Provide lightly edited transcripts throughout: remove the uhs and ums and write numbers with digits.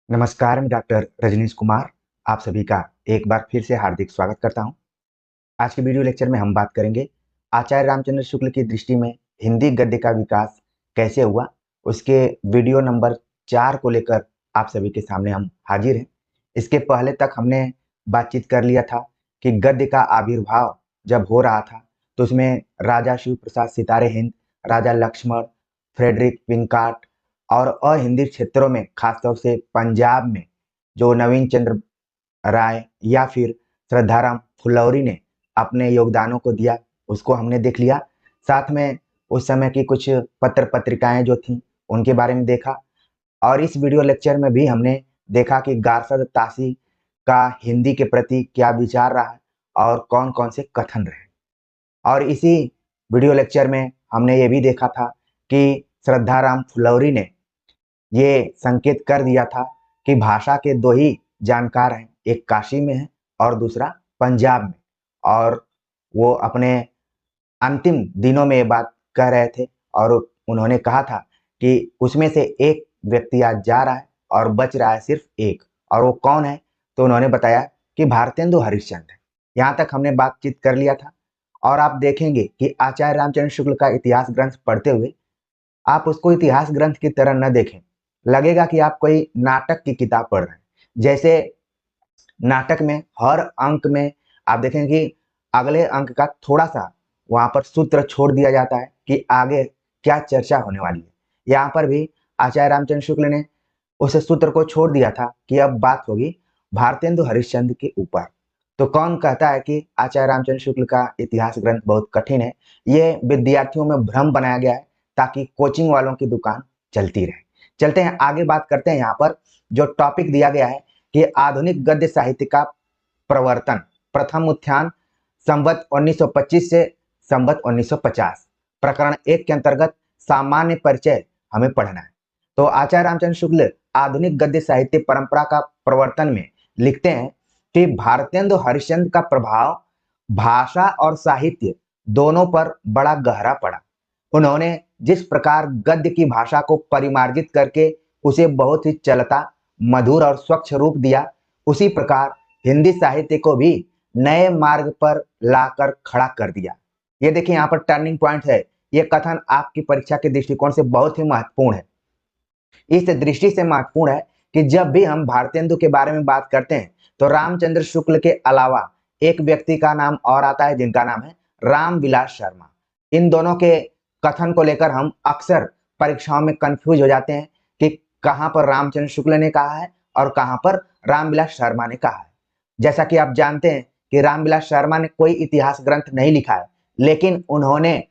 नमस्कार, मैं डॉक्टर रजनीश कुमार आप सभी का एक बार फिर से हार्दिक स्वागत करता हूं। आज के वीडियो लेक्चर में हम बात करेंगे आचार्य रामचंद्र शुक्ल की दृष्टि में हिंदी गद्य का विकास कैसे हुआ। उसके वीडियो नंबर 4 को लेकर आप सभी के सामने हम हाजिर हैं। इसके पहले तक हमने बातचीत कर लिया था कि गद्य का आविर्भाव जब हो रहा था तो उसमें राजा शिव प्रसाद सितारे हिंद, राजा लक्ष्मण, फ्रेडरिक विनकाट और अहिंदी क्षेत्रों में खासतौर से पंजाब में जो नवीन चंद्र राय या फिर श्रद्धाराम फुलौरी ने अपने योगदानों को दिया, उसको हमने देख लिया। साथ में उस समय की कुछ पत्र पत्रिकाएं जो थीं उनके बारे में देखा और इस वीडियो लेक्चर में भी हमने देखा कि गारसद तासी का हिंदी के प्रति क्या विचार रहा है और कौन कौन से कथन रहे। और इसी वीडियो लेक्चर में हमने ये भी देखा था कि श्रद्धाराम फुलौरी ने ये संकेत कर दिया था कि भाषा के दो ही जानकार हैं, एक काशी में है और दूसरा पंजाब में। और वो अपने अंतिम दिनों में ये बात कह रहे थे और उन्होंने कहा था कि उसमें से एक व्यक्ति आज जा रहा है और बच रहा है सिर्फ एक, और वो कौन है? तो उन्होंने बताया कि भारतेंदु हरिश्चंद्र है। यहाँ तक हमने बातचीत कर लिया था और आप देखेंगे कि आचार्य रामचंद्र शुक्ल का इतिहास ग्रंथ पढ़ते हुए आप उसको इतिहास ग्रंथ की तरह न देखें, लगेगा कि आप कोई नाटक की किताब पढ़ रहे हैं। जैसे नाटक में हर अंक में आप देखें कि अगले अंक का थोड़ा सा वहां पर सूत्र छोड़ दिया जाता है कि आगे क्या चर्चा होने वाली है। यहाँ पर भी आचार्य रामचंद्र शुक्ल ने उस सूत्र को छोड़ दिया था कि अब बात होगी भारतेंदु हरिश्चंद्र के ऊपर। तो कौन कहता है कि आचार्य रामचंद्र शुक्ल का इतिहास ग्रंथ बहुत कठिन है? ये विद्यार्थियों में भ्रम बनाया गया है ताकि कोचिंग वालों की दुकान चलती रहे। चलते हैं आगे, बात करते हैं। यहाँ पर जो टॉपिक दिया गया है कि आधुनिक गद्य साहित्य का प्रवर्तन, प्रथम उत्थान संवत 1925 से संवत 1950, प्रकरण 1 के अंतर्गत सामान्य परिचय हमें पढ़ना है। तो आचार्य रामचंद्र शुक्ल आधुनिक गद्य साहित्य परंपरा का प्रवर्तन में लिखते हैं कि भारतेंदु हरिश्चंद्र का प्रभाव भाषा और साहित्य दोनों पर बड़ा गहरा पड़ा। उन्होंने जिस प्रकार गद्य की भाषा को परिमार्जित करके उसे बहुत ही चलता, मधुर और स्वच्छ रूप दिया, उसी प्रकार हिंदी साहित्य को भी नए मार्ग पर लाकर खड़ा कर दिया। ये देखिए, यहाँ पर टर्निंग पॉइंट है। ये कथन आपकी परीक्षा के दृष्टिकोण से बहुत ही महत्वपूर्ण है। इस दृष्टि से महत्वपूर्ण है कि जब भी हम भारतेंदु के बारे में बात करते हैं तो रामचंद्र शुक्ल के अलावा एक व्यक्ति का नाम और आता है जिनका नाम है रामविलास शर्मा। इन दोनों के कथन को लेकर हम अक्सर परीक्षाओं में कंफ्यूज हो जाते हैं कि कहां पर रामचंद्र शुक्ल ने कहा है और कहां पर रामविलास शर्मा ने कहा है। जैसा कि आप जानते हैं कि रामविलास शर्मा ने कोई इतिहास ग्रंथ नहीं लिखा है, लेकिन उन्होंने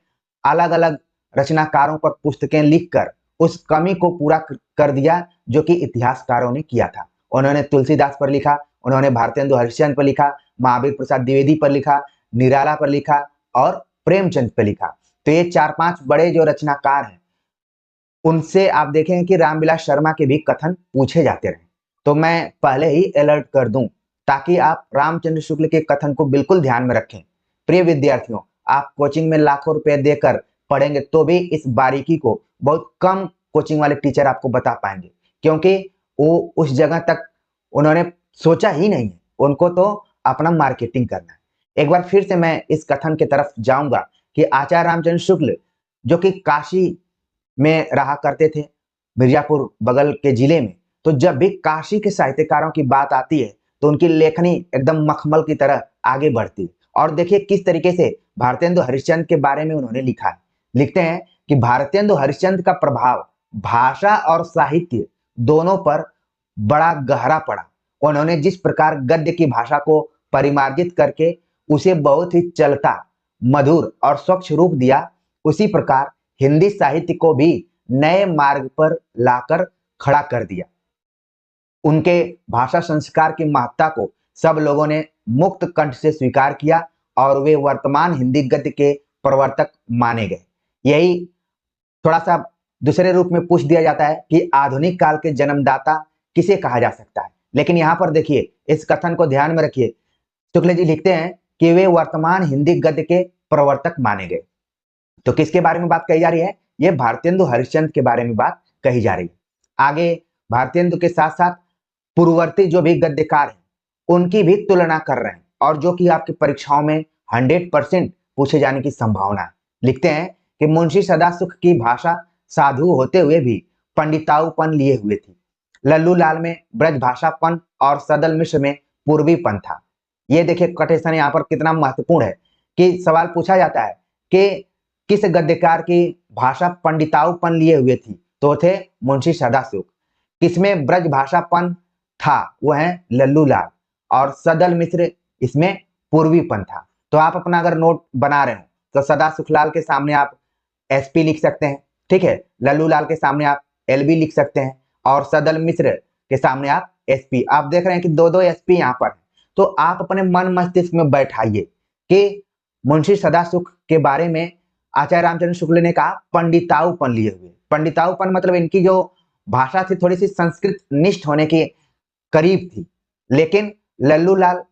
अलग अलग रचनाकारों पर पुस्तकें लिखकर उस कमी को पूरा कर दिया जो कि इतिहासकारों ने किया था। उन्होंने तुलसीदास पर लिखा, उन्होंने भारतेंदु हरिश्चंद्र पर लिखा, महावीर प्रसाद द्विवेदी पर लिखा, निराला पर लिखा और प्रेमचंद पर लिखा। तो ये 4-5 बड़े जो रचनाकार हैं उनसे आप देखेंगे कि रामविलास शर्मा के भी कथन पूछे जाते रहे। तो मैं पहले ही अलर्ट कर दूं ताकि आप रामचंद्र शुक्ल के कथन को बिल्कुल ध्यान में रखें। प्रिय विद्यार्थियों, आप कोचिंग में लाखों रुपए देकर पढ़ेंगे तो भी इस बारीकी को बहुत कम कोचिंग वाले टीचर आपको बता पाएंगे, क्योंकि वो उस जगह तक उन्होंने सोचा ही नहीं है। उनको तो अपना मार्केटिंग करना है। एक बार फिर से मैं इस कथन की तरफ जाऊंगा कि आचार्य रामचंद्र शुक्ल जो कि काशी में रहा करते थे, मिर्जापुर बगल के जिले में, तो जब भी काशी के साहित्यकारों की बात आती है तो उनकी लेखनी एकदम मखमल की तरह आगे बढ़ती है। और देखिए किस तरीके से भारतेंदु हरिश्चंद्र के बारे में उन्होंने लिखा है। लिखते हैं कि भारतेंदु हरिश्चंद्र का प्रभाव भाषा और साहित्य दोनों पर बड़ा गहरा पड़ा। उन्होंने जिस प्रकार गद्य की भाषा को परिमार्जित करके उसे बहुत ही चलता, मधुर और स्वच्छ रूप दिया, उसी प्रकार हिंदी साहित्य को भी नए मार्ग पर लाकर खड़ा कर दिया। उनके भाषा संस्कार की महत्ता को सब लोगों ने मुक्त कंठ से स्वीकार किया और वे वर्तमान हिंदी गद्य के प्रवर्तक माने गए। यही थोड़ा सा दूसरे रूप में पूछ दिया जाता है कि आधुनिक काल के जन्मदाता किसे कहा जा सकता है, लेकिन यहाँ पर देखिए इस कथन को ध्यान में रखिए। शुक्ल जी लिखते हैं कि वे वर्तमान हिंदी गद्य के प्रवर्तक माने गए। तो किसके बारे में बात कही जा रही है? ये भारतेंदु हरिश्चंद्र के बारे में बात कही जा रही है। आगे भारतेंदु के साथ साथ पूर्ववर्ती जो भी गद्यकार हैं उनकी भी तुलना कर रहे हैं, और जो कि आपकी परीक्षाओं में 100% पूछे जाने की संभावना है। लिखते हैं कि मुंशी सदासुख की भाषा साधु होते हुए भी पंडिताऊपन लिए हुए थी। लल्लू लाल में ब्रज भाषापन और सदल मिश्र में पूर्वीपन था। ये देखिए कोटेशन यहाँ पर कितना महत्वपूर्ण है कि सवाल पूछा जाता है कि किस गद्यकार की भाषा पंडिताऊपन लिए हुए थी, तो थे मुंशी सदासुख। किसमें ब्रज भाषापन था, वह है लल्लू लाल, और सदल मिश्र इसमें पूर्वीपन था। तो आप अपना अगर नोट बना रहे हो तो सदा सुखलाल के सामने आप एसपी लिख सकते हैं, ठीक है। लल्लू लाल के सामने आप एलबी लिख सकते हैं, और सदल मिश्र के सामने आप एसपी। आप देख रहे हैं कि दो दो एसपी यहाँ पर। तो आप अपने मन मस्तिष्क में बैठाइए कि मुंशी सदासुख के बारे में आचार्य रामचंद्र शुक्ल ने कहा पंडिताऊपन लिए हुए। पंडिताऊपन मतलब इनकी जो भाषा थी थोड़ी सी संस्कृत निष्ठ होने के करीब थी, लेकिन लल्लू लाल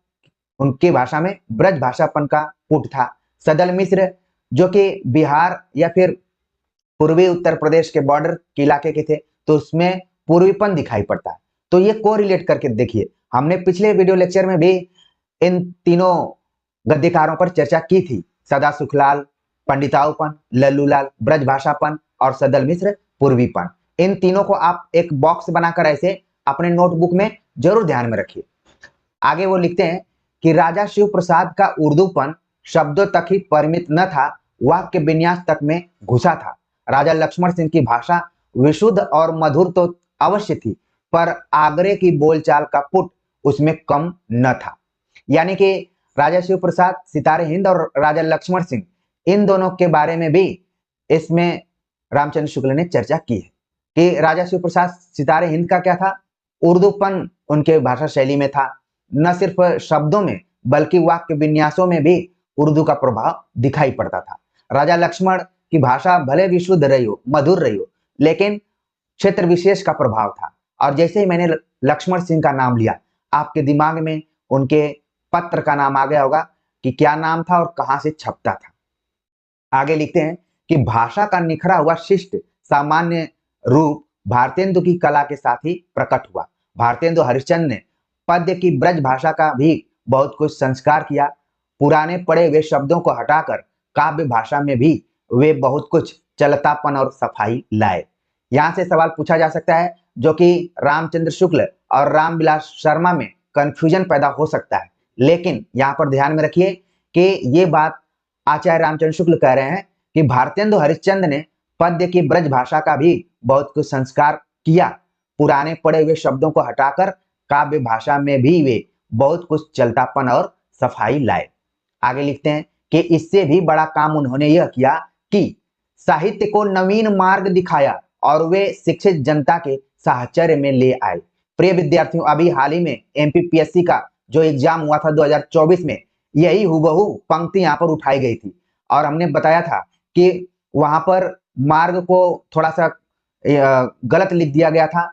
उनकी भाषा में ब्रज भाषापन का पुट था। सदल मिश्र जो कि बिहार या फिर पूर्वी उत्तर प्रदेश के बॉर्डर के इलाके के थे, तो उसमें पूर्वीपन दिखाई पड़ता है। तो ये कोरिलेट करके देखिए, हमने पिछले वीडियो लेक्चर में भी इन तीनों गद्यकारों पर चर्चा की थी। सदा सुखलाल पंडिताऊपन, लल्लू लाल ब्रज भाषापन और सदल मिश्र पूर्वीपन। इन तीनों को आप एक बॉक्स बनाकर ऐसे अपने नोटबुक में जरूर ध्यान में रखिए। आगे वो लिखते हैं कि राजा शिव प्रसाद का उर्दूपन शब्दों तक ही परिमित न था, वाक्य विन्यास तक में घुसा था। राजा लक्ष्मण सिंह की भाषा विशुद्ध और मधुर तो अवश्य थी, पर आगरे की बोलचाल का पुट उसमें कम न था। यानी कि राजा शिव प्रसाद सितारे हिंद और राजा लक्ष्मण सिंह, इन दोनों के बारे में भी इसमें रामचंद्र शुक्ल ने चर्चा की है कि राजा शिव प्रसाद सितारे हिंद का क्या था, उर्दूपन उनके भाषा शैली में था। न सिर्फ शब्दों में बल्कि वाक्य विन्यासों में भी उर्दू का प्रभाव दिखाई पड़ता था। राजा लक्ष्मण की भाषा भले विशुद्ध रही हो, मधुर रही हो, लेकिन क्षेत्र विशेष का प्रभाव था। और जैसे ही मैंने लक्ष्मण सिंह का नाम लिया, आपके दिमाग में उनके पत्र का नाम आ गया होगा कि क्या नाम था और कहां से छपता था। आगे लिखते हैं कि भाषा का निखरा हुआ शिष्ट सामान्य रूप भारतेंदु की कला के साथ ही प्रकट हुआ। भारतेंदु हरिश्चंद्र ने पद्य की ब्रज भाषा का भी बहुत कुछ संस्कार किया। पुराने पड़े हुए शब्दों को हटाकर काव्य भाषा में भी वे बहुत कुछ चलतापन और सफाई लाए। यहां से सवाल पूछा जा सकता है जो कि रामचंद्र शुक्ल और रामविलास शर्मा में कंफ्यूजन पैदा हो सकता है, लेकिन यहाँ पर ध्यान में रखिए कि ये बात आचार्य रामचंद्र शुक्ल कह रहे हैं कि भारतेंदु हरिश्चंद्र ने पद्य की ब्रज भाषा का भी बहुत कुछ संस्कार किया। पुराने पड़े हुए शब्दों को हटाकर काव्य भाषा में भी वे बहुत कुछ चलतापन और सफाई लाए। आगे लिखते हैं कि इससे भी बड़ा काम उन्होंने यह किया कि साहित्य को नवीन मार्ग दिखाया और वे शिक्षित जनता के साहचर्य में ले आए। प्रिय विद्यार्थियों, अभी हाल ही में एमपीपीएससी का जो एग्जाम हुआ था 2024 में, यही हुबहू पंक्ति यहाँ पर उठाई गई थी, और हमने बताया था कि वहां पर मार्ग को थोड़ा सा गलत लिख दिया गया था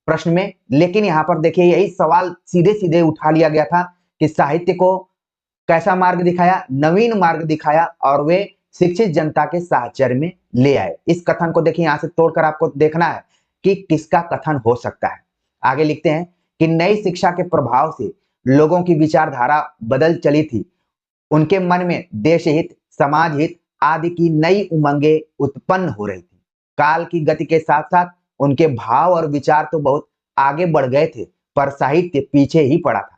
प्रश्न में, लेकिन यहाँ पर देखिए यही सवाल सीधे सीधे उठा लिया गया था कि साहित्य को कैसा मार्ग दिखाया, नवीन मार्ग दिखाया, और वे शिक्षित जनता के साहचर्य में ले आए। इस कथन को देखिए, यहां से तोड़कर आपको देखना है कि किसका कथन हो सकता है। आगे लिखते हैं कि नई शिक्षा के प्रभाव से लोगों की विचारधारा बदल चली थी। उनके मन में देश हित, समाज हित आदि की नई उमंगें उत्पन्न हो रही थी। काल की गति के साथ साथ उनके भाव और विचार तो बहुत आगे बढ़ गए थे, पर साहित्य पीछे ही पड़ा था।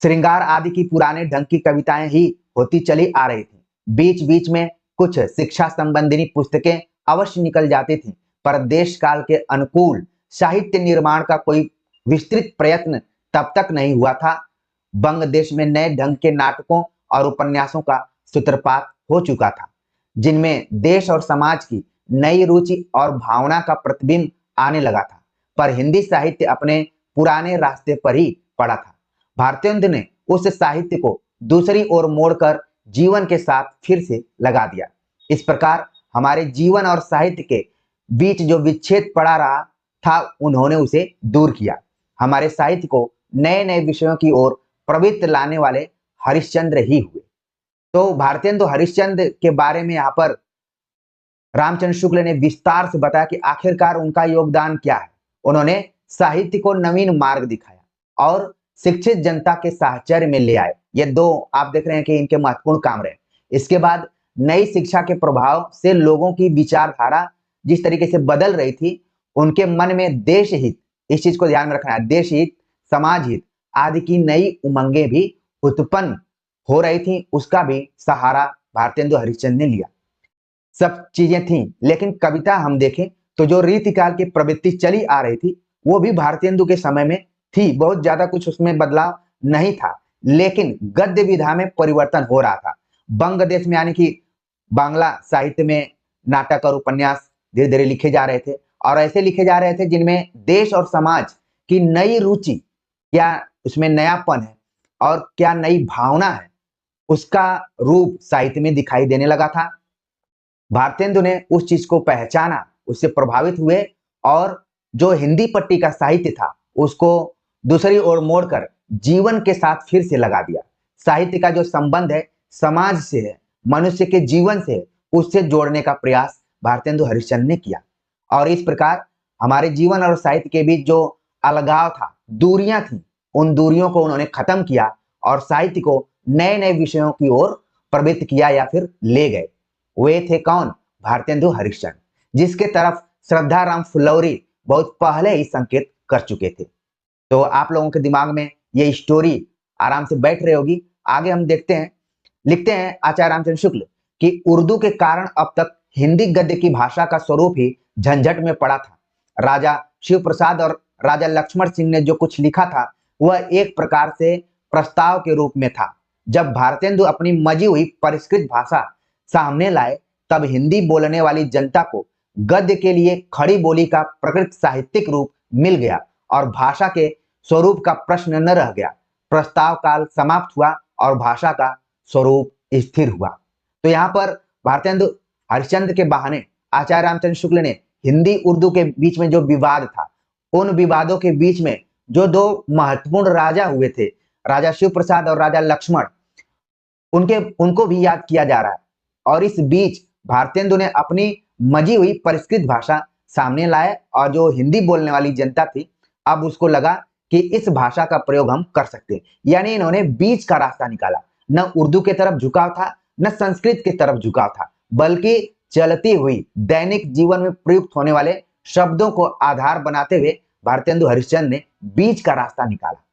श्रृंगार आदि की पुराने ढंग की कविताएं ही होती चली आ रही थी। बीच बीच में कुछ शिक्षा संबंधी पुस्तकें अवश्य निकल जाती थी, पर देश काल के अनुकूल साहित्य निर्माण का कोई विस्तृत प्रयत्न तब तक नहीं हुआ था। बंग देश में नए ढंग के नाटकों और उपन्यासों का सूत्रपात हो चुका था, जिनमें देश और समाज की नई रुचि और भावना का प्रतिबिंब आने लगा था, पर हिंदी साहित्य अपने पुराने रास्ते पर ही पड़ा था। भारतेंदु ने उस साहित्य को दूसरी ओर मोड़कर जीवन के साथ फिर से लगा दिया। इस प्रकार हमारे जीवन और साहित्य के बीच जो विच्छेद पड़ा रहा था, उन्होंने उसे दूर किया। हमारे साहित्य को नए नए विषयों की ओर प्रवृत्त लाने वाले हरिश्चंद्र ही हुए। तो भारतेंदु हरिश्चंद्र के बारे में यहाँ पर रामचंद्र शुक्ल ने विस्तार से बताया कि आखिरकार उनका योगदान क्या है। उन्होंने साहित्य को नवीन मार्ग दिखाया और शिक्षित जनता के साहचर्य में ले आए। ये दो आप देख रहे हैं कि इनके महत्वपूर्ण काम रहे। इसके बाद नई शिक्षा के प्रभाव से लोगों की विचारधारा जिस तरीके से बदल रही थी, उनके मन में देश हित, इस चीज को ध्यान में रखना है, देश हित, समाज हित आदि की नई उमंगें भी उत्पन्न हो रही थी, उसका भी सहारा भारतेंदु हरिश्चंद्र ने लिया। सब चीजें थी, लेकिन कविता हम देखें तो जो रीतिकाल की प्रवृत्ति चली आ रही थी वो भी भारतेंदु के समय में थी। बहुत ज्यादा कुछ उसमें बदलाव नहीं था, लेकिन गद्य विधा में परिवर्तन हो रहा था। बंग देश में यानी कि बांग्ला साहित्य में नाटक और उपन्यास धीरे धीरे लिखे जा रहे थे, और ऐसे लिखे जा रहे थे जिनमें देश और समाज की नई रुचि, क्या उसमें नयापन है और क्या नई भावना है, उसका रूप साहित्य में दिखाई देने लगा था। भारतेंदु ने उस चीज को पहचाना, उससे प्रभावित हुए और जो हिंदी पट्टी का साहित्य था उसको दूसरी ओर मोड़कर जीवन के साथ फिर से लगा दिया। साहित्य का जो संबंध है समाज से है, मनुष्य के जीवन से है, उससे जोड़ने का प्रयास भारतेंदु हरिश्चंद्र ने किया। और इस प्रकार हमारे जीवन और साहित्य के बीच जो अलगाव था, दूरियां थी, उन दूरियों को उन्होंने खत्म किया और साहित्य को नए नए विषयों की ओर प्रवृत्त किया या फिर ले गए। वे थे कौन? भारतेंदु हरिश्चंद्र, जिसके तरफ श्रद्धाराम फुलौरी बहुत पहले ही संकेत कर चुके थे। तो आप लोगों के दिमाग में ये स्टोरी आराम से बैठ रही होगी। आगे हम देखते हैं। लिखते हैं आचार्य रामचंद्र शुक्ल कि उर्दू के कारण अब तक हिंदी गद्य की भाषा का स्वरूप ही झंझट में पड़ा था। राजा शिव प्रसाद और राजा लक्ष्मण सिंह ने जो कुछ लिखा था वह एक प्रकार से प्रस्ताव के रूप में था। जब भारतेंदु अपनी मजी हुई परिष्कृत भाषा सामने लाए, तब हिंदी बोलने वाली जनता को गद्य के लिए खड़ी बोली का प्रकृत साहित्यिक रूप मिल गया और भाषा के स्वरूप का प्रश्न न रह गया। प्रस्ताव काल समाप्त हुआ और भाषा का स्वरूप स्थिर हुआ। तो यहाँ पर भारतेंदु हरिश्चंद्र के बहाने आचार्य रामचंद्र शुक्ल ने हिंदी उर्दू के बीच में जो विवाद था, उन विवादों के बीच में जो दो महत्वपूर्ण राजा हुए थे, राजा शिव प्रसाद और राजा लक्ष्मण, उनको भी याद किया जा रहा है। और इस बीच भारतेंदु ने अपनी मजी हुई परिष्कृत भाषा सामने लाए और जो हिंदी बोलने वाली जनता थी, अब उसको लगा कि इस भाषा का प्रयोग हम कर सकते हैं। यानी इन्होंने बीच का रास्ता निकाला। न उर्दू की तरफ झुकाव था, न संस्कृत की तरफ झुकाव था, बल्कि चलती हुई दैनिक जीवन में प्रयुक्त होने वाले शब्दों को आधार बनाते हुए भारतेंदु हरिश्चंद्र ने बीच का रास्ता निकाला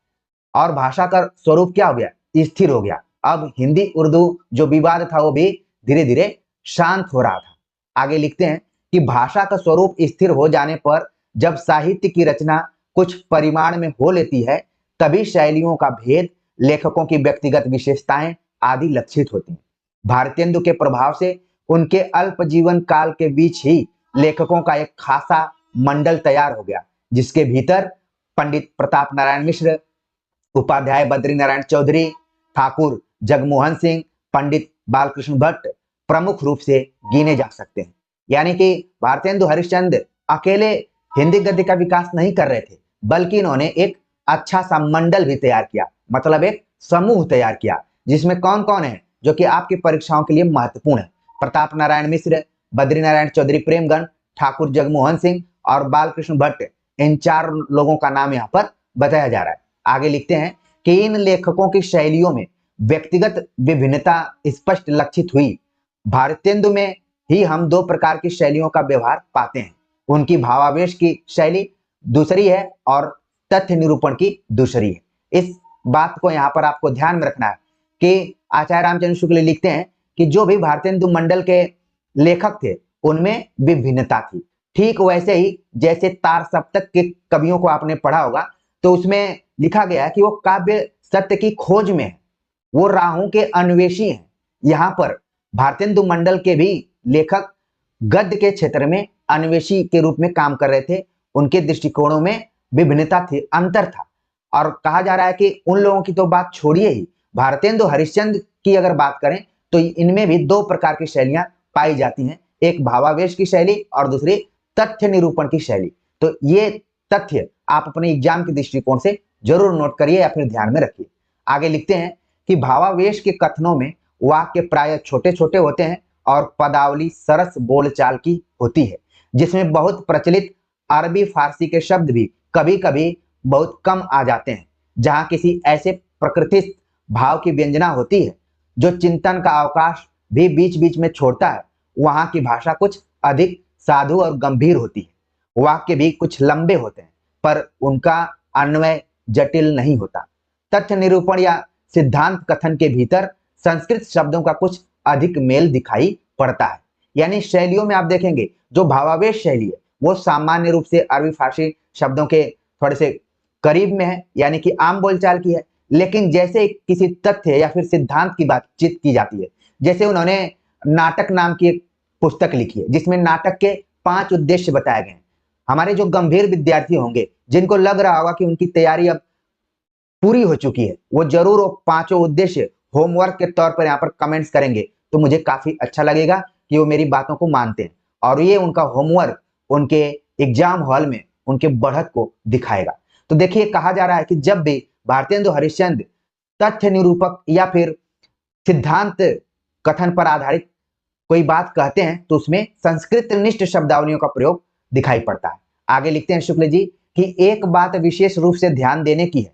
और भाषा का स्वरूप क्या हो गया? स्थिर हो गया। अब हिंदी उर्दू जो विवाद था वो भी धीरे धीरे शांत हो रहा था। आगे लिखते हैं कि भाषा का स्वरूप स्थिर हो जाने पर जब साहित्य की रचना कुछ परिमाण में हो लेती है, तभी शैलियों का भेद, लेखकों की व्यक्तिगत विशेषताएं आदि लक्षित होती हैं। भारतेंदु के प्रभाव से उनके अल्प जीवन काल के बीच ही लेखकों का एक खासा मंडल तैयार हो गया, जिसके भीतर पंडित प्रताप नारायण मिश्र, उपाध्याय बद्री नारायण चौधरी, ठाकुर जगमोहन सिंह, पंडित बालकृष्ण भट्ट प्रमुख रूप से गिने जा सकते हैं। यानी कि भारतेंदु हरिश्चंद्र अकेले हिंदी गद्य का विकास नहीं कर रहे थे, बल्कि इन्होंने एक अच्छा सा मंडल भी तैयार किया, मतलब एक समूह तैयार किया, जिसमें कौन कौन है जो कि आपकी परीक्षाओं के लिए महत्वपूर्ण है। प्रताप नारायण मिश्र, बद्री नारायण चौधरी प्रेमगण, ठाकुर जगमोहन सिंह और बालकृष्ण भट्ट, इन चार लोगों का नाम यहाँ पर बताया जा रहा है। आगे लिखते हैं कि इन लेखकों की शैलियों में व्यक्तिगत विभिन्नता स्पष्ट लक्षित हुई। भारतेंदु में ही हम दो प्रकार की शैलियों का व्यवहार पाते हैं। उनकी भावावेश की शैली दूसरी है और तथ्य निरूपण की दूसरी है। इस बात को यहाँ पर आपको ध्यान में रखना है कि आचार्य रामचंद्र शुक्ल लिखते हैं कि जो भी भारतेंदु मंडल के लेखक थे उनमें विभिन्नता थी। ठीक वैसे ही जैसे तार सप्तक के कवियों को आपने पढ़ा होगा, तो उसमें लिखा गया है कि वो काव्य सत्य की खोज में है, वो राहों के अन्वेषी हैं। यहाँ पर भारतेंदु मंडल के भी लेखक गद्य के क्षेत्र में अन्वेषी के रूप में काम कर रहे थे। उनके दृष्टिकोणों में विभिन्नता थी, अंतर था। और कहा जा रहा है कि उन लोगों की तो बात छोड़िए ही, भारतेंदु हरिश्चंद्र की अगर बात करें तो इनमें भी दो प्रकार की शैलियां पाई जाती हैं, एक भावावेश की शैली और दूसरी तथ्य निरूपण की शैली। तो ये तथ्य आप अपने एग्जाम के दृष्टिकोण से जरूर नोट करिए या फिर ध्यान में रखिए। आगे लिखते हैं कि भावावेश के कथनों में वाक्य प्राय छोटे छोटे होते हैं और पदावली सरस बोलचाल की होती है, जिसमें बहुत प्रचलित अरबी फारसी के शब्द भी कभी कभी बहुत कम आ जाते हैं। जहां किसी ऐसे प्रकृतिस्थ भाव की व्यंजना होती है जो चिंतन का अवकाश भी बीच बीच में छोड़ता है, वहां की भाषा कुछ अधिक साधु और गंभीर होती है। वाक्य भी कुछ लंबे होते हैं, पर उनका अन्वय जटिल नहीं होता। तथ्य निरूपण या सिद्धांत कथन के भीतर संस्कृत शब्दों का कुछ अधिक मेल दिखाई पड़ता है। यानी शैलियों में आप देखेंगे जो भावावेश शैली है वो सामान्य रूप से अरबी फारसी शब्दों के थोड़े से करीब में है, यानी कि आम बोलचाल की है। लेकिन जैसे किसी तथ्य या फिर सिद्धांत की बातचीत की जाती है, जैसे उन्होंने नाटक नाम की एक पुस्तक लिखी है जिसमें नाटक के 5 उद्देश्य बताए गए हैं। हमारे जो गंभीर विद्यार्थी होंगे जिनको लग रहा होगा कि उनकी तैयारी अब पूरी हो चुकी है, वो जरूर वो 5 उद्देश्य होमवर्क के तौर पर यहाँ पर कमेंट्स करेंगे, तो मुझे काफी अच्छा लगेगा कि वो मेरी बातों को मानते हैं और ये उनका होमवर्क उनके एग्जाम हॉल में उनके बढ़त को दिखाएगा। तो देखिए, कहा जा रहा है कि जब भी भारतेंदु हरिश्चंद्र तथ्य निरूपक या फिर सिद्धांत कथन पर आधारित कोई बात कहते हैं तो उसमें संस्कृत निष्ठ शब्दावलियों का प्रयोग दिखाई पड़ता है। आगे लिखते हैं शुक्ल जी कि एक बात विशेष रूप से ध्यान देने की है,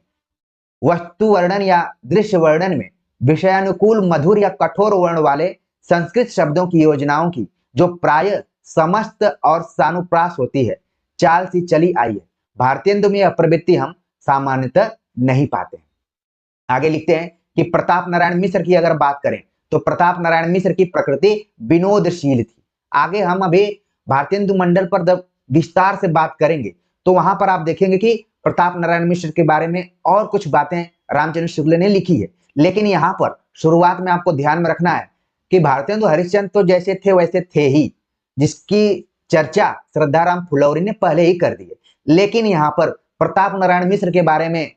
वस्तु वर्णन या दृश्य वर्णन में विषयानुकूल मधुर या कठोर वर्ण वाले संस्कृत शब्दों की योजनाओं की जो प्राय समस्त और सानुप्रास होती है, चाल सी चली आई है। भारतेंदु में यह प्रवृत्ति हम सामान्यतः नहीं पाते हैं। आगे लिखते हैं कि प्रताप नारायण मिश्र की अगर बात करें तो प्रताप नारायण मिश्र की प्रकृति विनोदशील थी। आगे हम अभी भारतेंदु मंडल पर जब विस्तार से बात करेंगे तो वहां पर आप देखेंगे कि प्रताप नारायण मिश्र के बारे में और कुछ बातें रामचंद्र शुक्ल ने लिखी है। लेकिन यहाँ पर शुरुआत में आपको ध्यान में रखना है कि भारतेंदु हरिश्चंद्र तो जैसे थे वैसे थे ही, जिसकी चर्चा श्रद्धाराम फुलौरी ने पहले ही कर दी है। लेकिन यहाँ पर प्रताप नारायण मिश्र के बारे में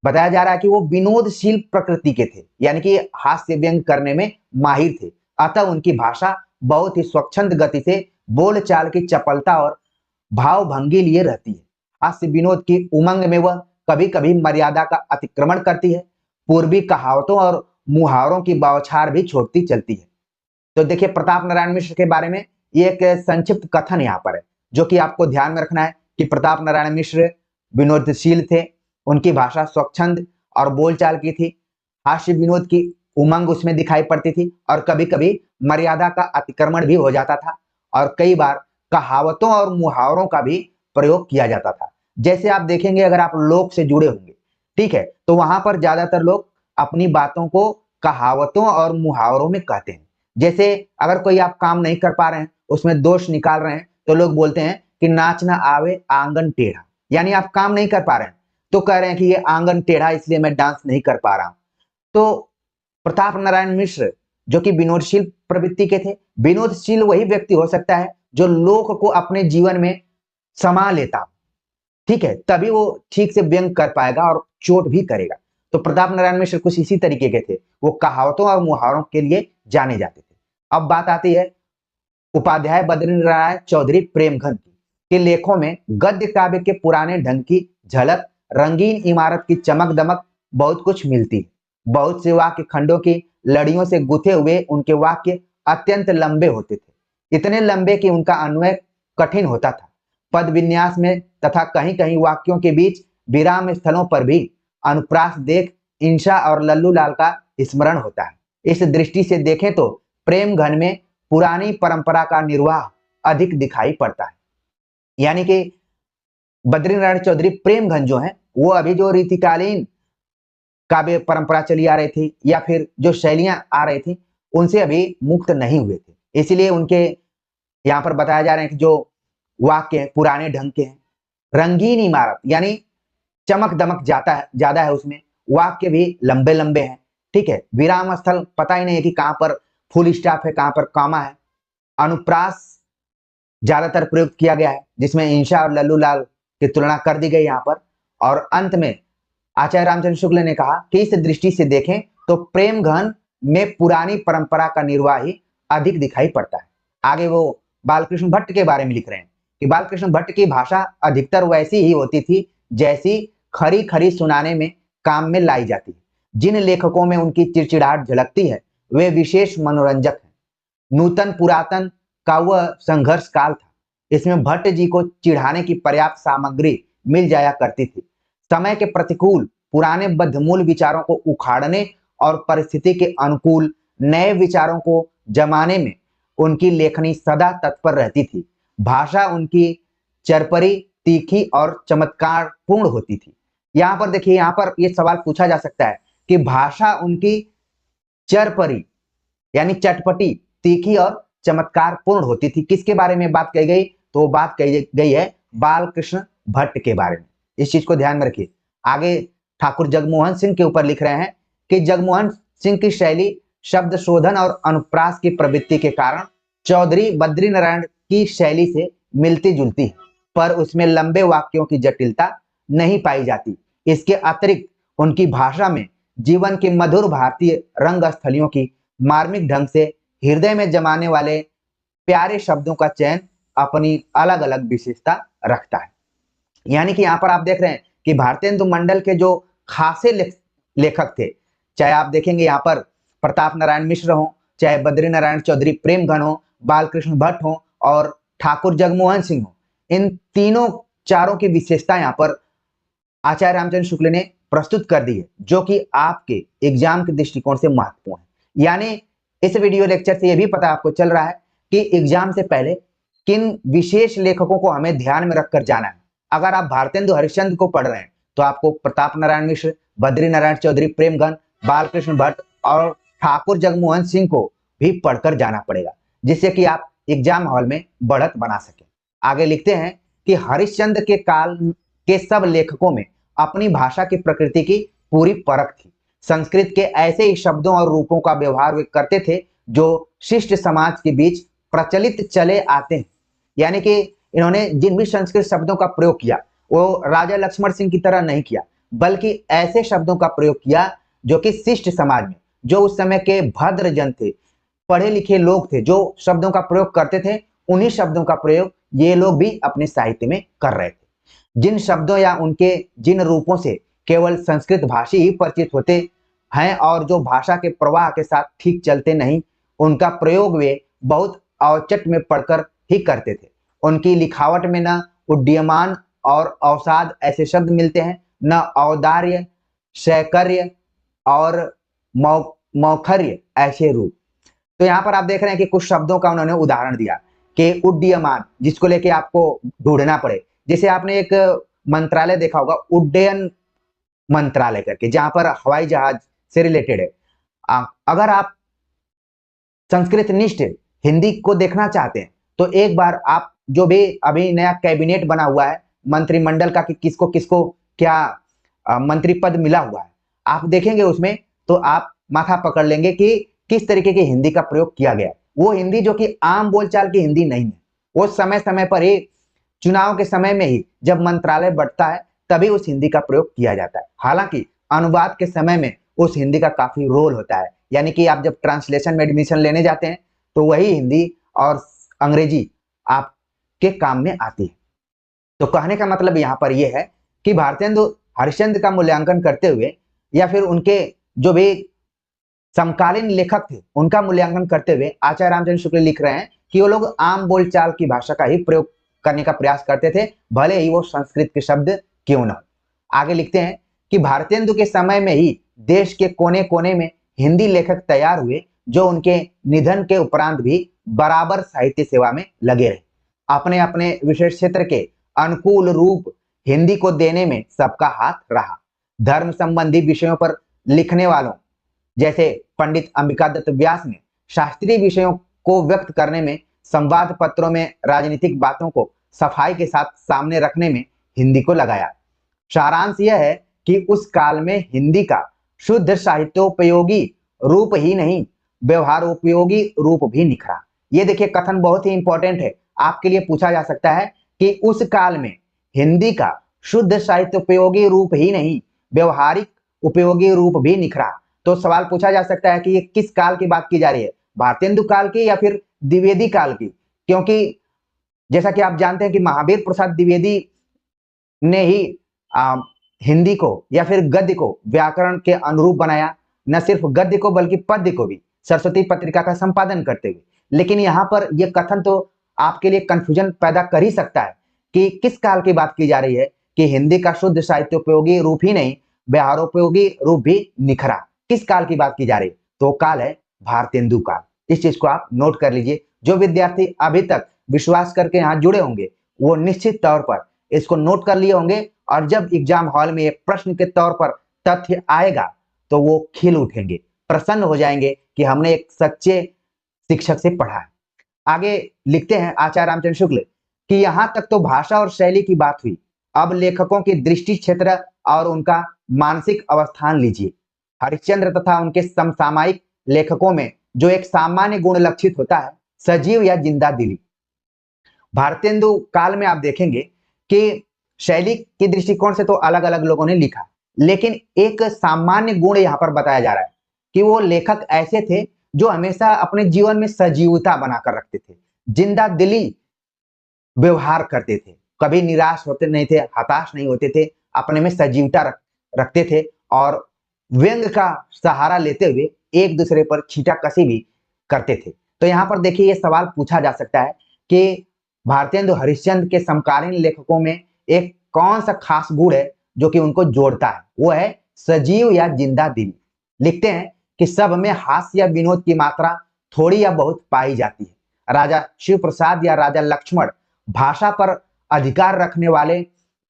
बताया जा रहा है कि वो विनोदशील प्रकृति के थे, यानी कि हास्य व्यंग करने में माहिर थे। अतः उनकी भाषा बहुत ही स्वच्छंद गति से बोलचाल की चपलता और भावभंगी लिए रहती है। हास्य विनोद की उमंग में वह कभी कभी मर्यादा का अतिक्रमण करती है, पूर्वी कहावतों और मुहावरों की बौछार भी छोड़ती चलती है। तो देखिए, प्रताप नारायण मिश्र के बारे में ये एक संक्षिप्त कथन यहाँ पर है जो कि आपको ध्यान में रखना है कि प्रताप नारायण मिश्र विनोदशील थे, उनकी भाषा स्वच्छंद और बोलचाल की थी, हास्य विनोद की उमंग उसमें दिखाई पड़ती थी और कभी कभी मर्यादा का अतिक्रमण भी हो जाता था और कई बार कहावतों और मुहावरों का भी प्रयोग किया जाता था। जैसे आप देखेंगे, अगर आप लोक से जुड़े होंगे, ठीक है, तो वहां पर ज्यादातर लोग अपनी बातों को कहावतों और मुहावरों में कहते हैं। जैसे अगर कोई आप काम नहीं कर पा रहे हैं, उसमें दोष निकाल रहे हैं, तो लोग बोलते हैं कि नाच ना आवे आंगन टेढ़ा, यानी आप काम नहीं कर पा रहे हैं तो कह रहे हैं कि ये आंगन टेढ़ा इसलिए मैं डांस नहीं कर पा रहा हूं। तो प्रताप नारायण मिश्र जो कि विनोदशील प्रवृत्ति के थे, विनोदशील वही व्यक्ति हो सकता है जो लोक को अपने जीवन में समा लेता, ठीक है, तभी वो ठीक से व्यंग कर पाएगा और चोट भी करेगा। तो प्रताप नारायण मिश्र कुछ इसी तरीके के थे, वो कहावतों और मुहावरों के लिए जाने जाते थे। अब बात आती है उपाध्याय बद्रीनारायण राय चौधरी प्रेमघन की के लेखों में गद्य काव्य के पुराने ढंग की झलक, रंगीन इमारत की चमक दमक बहुत कुछ मिलती है। बहुत से वाक्य खंडों की लड़ियों से गुथे हुए उनके वाक्य अत्यंत लंबे होते थे, इतने लंबे कि उनका अन्वय कठिन होता था। पद विन्यास में तथा कहीं कहीं वाक्यों के बीच विराम स्थलों पर भी अनुप्रास देख इंशा और लल्लू लाल का स्मरण होता है। इस दृष्टि से देखें तो प्रेम घन में पुरानी परंपरा का निर्वाह अधिक दिखाई पड़ता है। यानी कि बद्रीनारायण चौधरी प्रेम घन जो है वो अभी जो रीतिकालीन काव्य परंपरा चली आ रही थी या फिर जो शैलियां आ रही थी उनसे अभी मुक्त नहीं हुए थे, इसलिए उनके यहाँ पर बताया जा रहे हैं कि जो वाक्य पुराने ढंग के हैं, रंगीन इमारत यानी चमक दमक ज्यादा है उसमें, वाक्य भी लंबे लंबे हैं, ठीक है, विराम स्थल पता ही नहीं है कि कहां पर फुल स्टॉप है कहां पर कॉमा है, अनुप्रास ज्यादातर प्रयुक्त किया गया है जिसमें इंशा और लल्लू लाल की तुलना कर दी गई यहाँ पर। और अंत में आचार्य रामचंद्र शुक्ल ने कहा कि इस दृष्टि से देखें तो प्रेम घन में पुरानी परंपरा का निर्वाह ही अधिक दिखाई पड़ता है। आगे वो बालकृष्ण भट्ट के बारे में लिख रहे हैं कि बालकृष्ण भट्ट की भाषा अधिकतर वैसी ही होती थी जैसी खरी खरी सुनाने में काम में लाई जाती है। जिन लेखकों में उनकी चिड़चिड़ाहट झलकती है वे विशेष मनोरंजक हैं। नूतन पुरातन का वह संघर्ष काल था, इसमें भट्ट जी को चिढ़ाने की पर्याप्त सामग्री मिल जाया करती थी। समय के प्रतिकूल पुराने बद्धमूल विचारों को उखाड़ने और परिस्थिति के अनुकूल नए विचारों को जमाने में उनकी लेखनी सदा तत्पर रहती थी। भाषा उनकी चरपरी, तीखी और चमत्कार पूर्ण होती थी। यहाँ पर देखिए, यहाँ पर ये सवाल पूछा जा सकता है कि भाषा उनकी चरपरी यानी चटपटी, तीखी और चमत्कार पूर्ण होती थी। किसके बारे में बात कही गई? तो वो बात कही गई है बालकृष्ण भट्ट के बारे में। इस चीज को ध्यान में रखिए। आगे ठाकुर जगमोहन सिंह के ऊपर लिख रहे हैं कि जगमोहन सिंह की शैली शब्द शोधन और अनुप्रास की प्रवृत्ति के कारण चौधरी बद्रीनारायण की शैली से मिलती जुलती है, पर उसमें लंबे वाक्यों की जटिलता नहीं पाई जाती। इसके अतिरिक्त उनकी भाषा में जीवन की मधुर भारतीय रंग स्थलियों की मार्मिक ढंग से हृदय में जमाने वाले प्यारे शब्दों का चयन अपनी अलग अलग विशेषता रखता है। यानी कि यहाँ पर आप देख रहे हैं कि भारतेंदु मंडल के जो खासे लेखक थे, चाहे आप देखेंगे यहाँ पर प्रताप नारायण मिश्र हो, चाहे बद्रीनारायण चौधरी प्रेमघन हो, बालकृष्ण भट्ट हो और ठाकुर जगमोहन सिंह हो, इन तीनों चारों की विशेषता यहाँ पर आचार्य रामचंद्र शुक्ल ने प्रस्तुत कर दी है, जो कि आपके एग्जाम के दृष्टिकोण से महत्वपूर्ण है। यानी इस वीडियो लेक्चर से यह भी पता आपको चल रहा है कि एग्जाम से पहले किन विशेष लेखकों को हमें ध्यान में रखकर जाना है। अगर आप भारतेंदु हरिश्चंद्र को पढ़ रहे हैं तो आपको प्रताप नारायण मिश्र, बद्रीनारायण चौधरी प्रेमघन, बालकृष्ण भट्ट और ठाकुर जगमोहन सिंह को भी पढ़कर जाना पड़ेगा, जिससे कि आप एग्जाम हॉल में बढ़त बना सके। आगे लिखते हैं कि हरिश्चंद्र के काल के सब लेखकों में अपनी भाषा की प्रकृति की पूरी परख थी। संस्कृत के ऐसे ही शब्दों और रूपों का व्यवहार वे करते थे जो शिष्ट समाज के बीच प्रचलित चले आते हैं। यानी कि इन्होंने जिन भी संस्कृत शब्दों का प्रयोग किया वो राजा लक्ष्मण सिंह की तरह नहीं किया, बल्कि ऐसे शब्दों का प्रयोग किया जो कि शिष्ट समाज में, जो उस समय के भद्र जन थे, पढ़े लिखे लोग थे, जो शब्दों का प्रयोग करते थे, उन्हीं शब्दों का प्रयोग ये लोग भी अपने साहित्य में कर रहे थे। जिन शब्दों या उनके जिन रूपों से केवल संस्कृत भाषी ही परिचित होते हैं और जो भाषा के प्रवाह के साथ ठीक चलते नहीं, उनका प्रयोग वे बहुत औचट में पढ़कर ही करते थे। उनकी लिखावट में न उड्डीयमान और अवसाद ऐसे शब्द मिलते हैं, न औदार्य, शैकर्य और मौखर्य ऐसे रूप। तो यहाँ पर आप देख रहे हैं कि कुछ शब्दों का उन्होंने उदाहरण दिया कि उड्डीयमान, जिसको लेके आपको ढूंढना पड़े। जैसे आपने एक मंत्रालय देखा होगा, उड्डयन मंत्रालय करके, जहां पर हवाई जहाज से रिलेटेड है। अगर आप संस्कृत निष्ठ हिंदी को देखना चाहते हैं तो एक बार आप जो भी अभी नया कैबिनेट बना हुआ है मंत्रिमंडल का, कि किसको किसको क्या मंत्री पद मिला हुआ है, आप देखेंगे उसमें तो आप माथा पकड़ लेंगे कि किस तरीके की हिंदी का प्रयोग किया गया है। वो हिंदी जो कि आम बोलचाल की हिंदी नहीं है, वो समय समय पर ही चुनाव के समय में ही जब मंत्रालय बढ़ता है तभी उस हिंदी का प्रयोग किया जाता है। हालांकि अनुवाद के समय में उस हिंदी का काफी रोल होता है। यानी कि आप जब ट्रांसलेशन में एडमिशन लेने जाते हैं तो वही हिंदी और अंग्रेजी आपके काम में आती है। तो कहने का मतलब यहाँ पर यह है कि भारतेंदु हरिश्चंद्र का मूल्यांकन करते हुए या फिर उनके जो भी समकालीन लेखक थे उनका मूल्यांकन करते हुए आचार्य रामचंद्र शुक्ल लिख रहे हैं कि वो लोग आम बोलचाल की भाषा का ही प्रयोग करने का प्रयास करते थे, भले ही वो संस्कृत के शब्द क्यों न हो। आगे लिखते हैं कि भारतेंदु के समय में ही देश के कोने कोने में हिंदी लेखक तैयार हुए जो उनके निधन के उपरांत भी बराबर साहित्य सेवा में लगे रहे। अपने अपने विशेष क्षेत्र के अनुकूल रूप हिंदी को देने में सबका हाथ रहा। धर्म संबंधी विषयों पर लिखने वालों जैसे पंडित अंबिका दत्त व्यास ने शास्त्रीय विषयों को व्यक्त करने में, संवाद पत्रों में राजनीतिक बातों को सफाई के साथ सामने रखने में हिंदी को लगाया। सारांश यह है कि उस काल में हिंदी का शुद्ध साहित्योपयोगी रूप ही नहीं, व्यवहारोपयोगी रूप भी निखरा। ये देखिए कथन बहुत ही इंपॉर्टेंट है, आपके लिए पूछा जा सकता है कि उस काल में हिंदी का शुद्ध साहित्योपयोगी रूप ही नहीं, व्यवहारिक उपयोगी रूप भी निखरा। तो सवाल पूछा जा सकता है कि ये किस काल की बात की जा रही है, भारतेंदु काल की या फिर द्विवेदी काल की? क्योंकि जैसा कि आप जानते हैं कि महावीर प्रसाद द्विवेदी ने ही हिंदी को या फिर गद्य को व्याकरण के अनुरूप बनाया, न सिर्फ गद्य को बल्कि पद्य को भी, सरस्वती पत्रिका का संपादन करते हुए। लेकिन यहाँ पर यह कथन तो आपके लिए कंफ्यूजन पैदा कर ही सकता है कि किस काल की बात की जा रही है, कि हिंदी का शुद्ध साहित्योपयोगी रूप ही नहीं, व्यवहारोपयोगी रूप भी निखरा। किस काल की बात की जा रही है? तो काल है भारतेंदु काल। इस चीज को आप नोट कर लीजिए। जो विद्यार्थी अभी तक विश्वास करके यहाँ जुड़े होंगे वो निश्चित तौर पर इसको नोट कर लिए होंगे, और जब एग्जाम हॉल में एक प्रश्न के तौर पर तथ्य आएगा तो वो खिल उठेंगे, प्रसन्न हो जाएंगे कि हमने एक सच्चे शिक्षक से पढ़ा है। आगे लिखते हैं आचार्य रामचंद्र शुक्ल कि यहां तक तो भाषा और शैली की बात हुई, अब लेखकों की दृष्टि क्षेत्र और उनका मानसिक अवस्थान लीजिए। हरिश्चंद्र तथा उनके समसामयिक लेखकों में जो एक सामान्य गुण लक्षित होता है, सजीव या जिंदा दिली। भारतेंदु काल में आप देखेंगे कि शैली के दृष्टिकोण से तो अलग अलग लोगों ने लिखा, लेकिन एक सामान्य गुण यहाँ पर बताया जा रहा है कि वो लेखक ऐसे थे जो हमेशा अपने जीवन में सजीवता बनाकर रखते थे, जिंदा दिली व्यवहार करते थे, कभी निराश होते नहीं थे, हताश नहीं होते थे, अपने में सजीवता रखते थे और व्यंग का सहारा लेते हुए एक दूसरे पर छींटाकशी भी करते थे। तो यहाँ पर देखिए ये सवाल पूछा जा सकता है कि भारतेंदु हरिश्चंद्र के समकालीन लेखकों में एक कौन सा खास गुण है जो कि उनको जोड़ता है? वो है सजीव या जिंदा दिल। लिखते हैं कि सब में हास्य या विनोद की मात्रा थोड़ी या बहुत पाई जाती है। राजा शिव प्रसाद या राजा लक्ष्मण भाषा पर अधिकार रखने वाले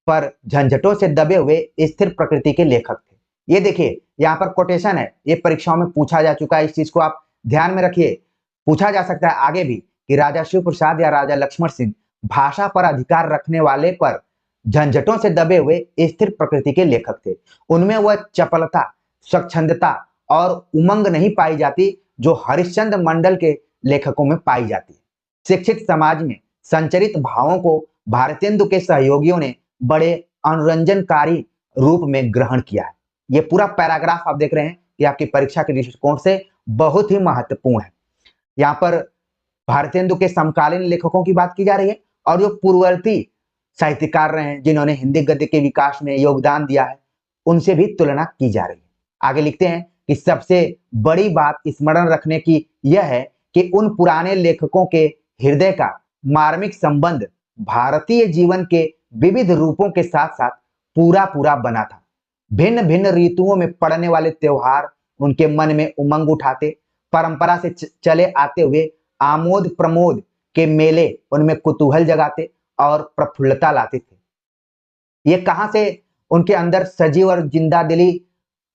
पर झंझटों से दबे हुए स्थिर प्रकृति के लेखक थे। ये देखिए यहाँ पर कोटेशन है, ये परीक्षाओं में पूछा जा चुका है, इस चीज को आप ध्यान में रखिए। पूछा जा सकता है आगे भी कि राजा शिव प्रसाद या राजा लक्ष्मण सिंह भाषा पर अधिकार रखने वाले पर झंझटों से दबे हुए स्थिर प्रकृति के लेखक थे। उनमें वह चपलता, स्वच्छंदता और उमंग नहीं पाई जाती जो हरिश्चंद्र मंडल के लेखकों में पाई जाती है। शिक्षित समाज में संचरित भावों को भारतेंदु के सहयोगियों ने बड़े अनुरंजनकारी रूप में ग्रहण किया है। ये पूरा पैराग्राफ आप देख रहे हैं कि आपकी परीक्षा के दृष्टिकोण से बहुत ही महत्वपूर्ण है। यहाँ पर भारतेंदु के समकालीन लेखकों की बात की जा रही है और जो पूर्ववर्ती साहित्यकार रहे हैं जिन्होंने हिंदी गद्य के विकास में योगदान दिया है, उनसे भी तुलना की जा रही है। आगे लिखते हैं कि सबसे बड़ी बात स्मरण रखने की यह है कि उन पुराने लेखकों के हृदय का मार्मिक संबंध भारतीय जीवन के विविध रूपों के साथ साथ पूरा पूरा बना था। भिन्न भिन्न ऋतुओं में पड़ने वाले त्योहार उनके मन में उमंग उठाते, परंपरा से चले आते हुए आमोद प्रमोद के मेले उनमें कुतूहल जगाते और प्रफुल्लता लाते थे। ये कहां से उनके अंदर सजीव और जिंदा दिली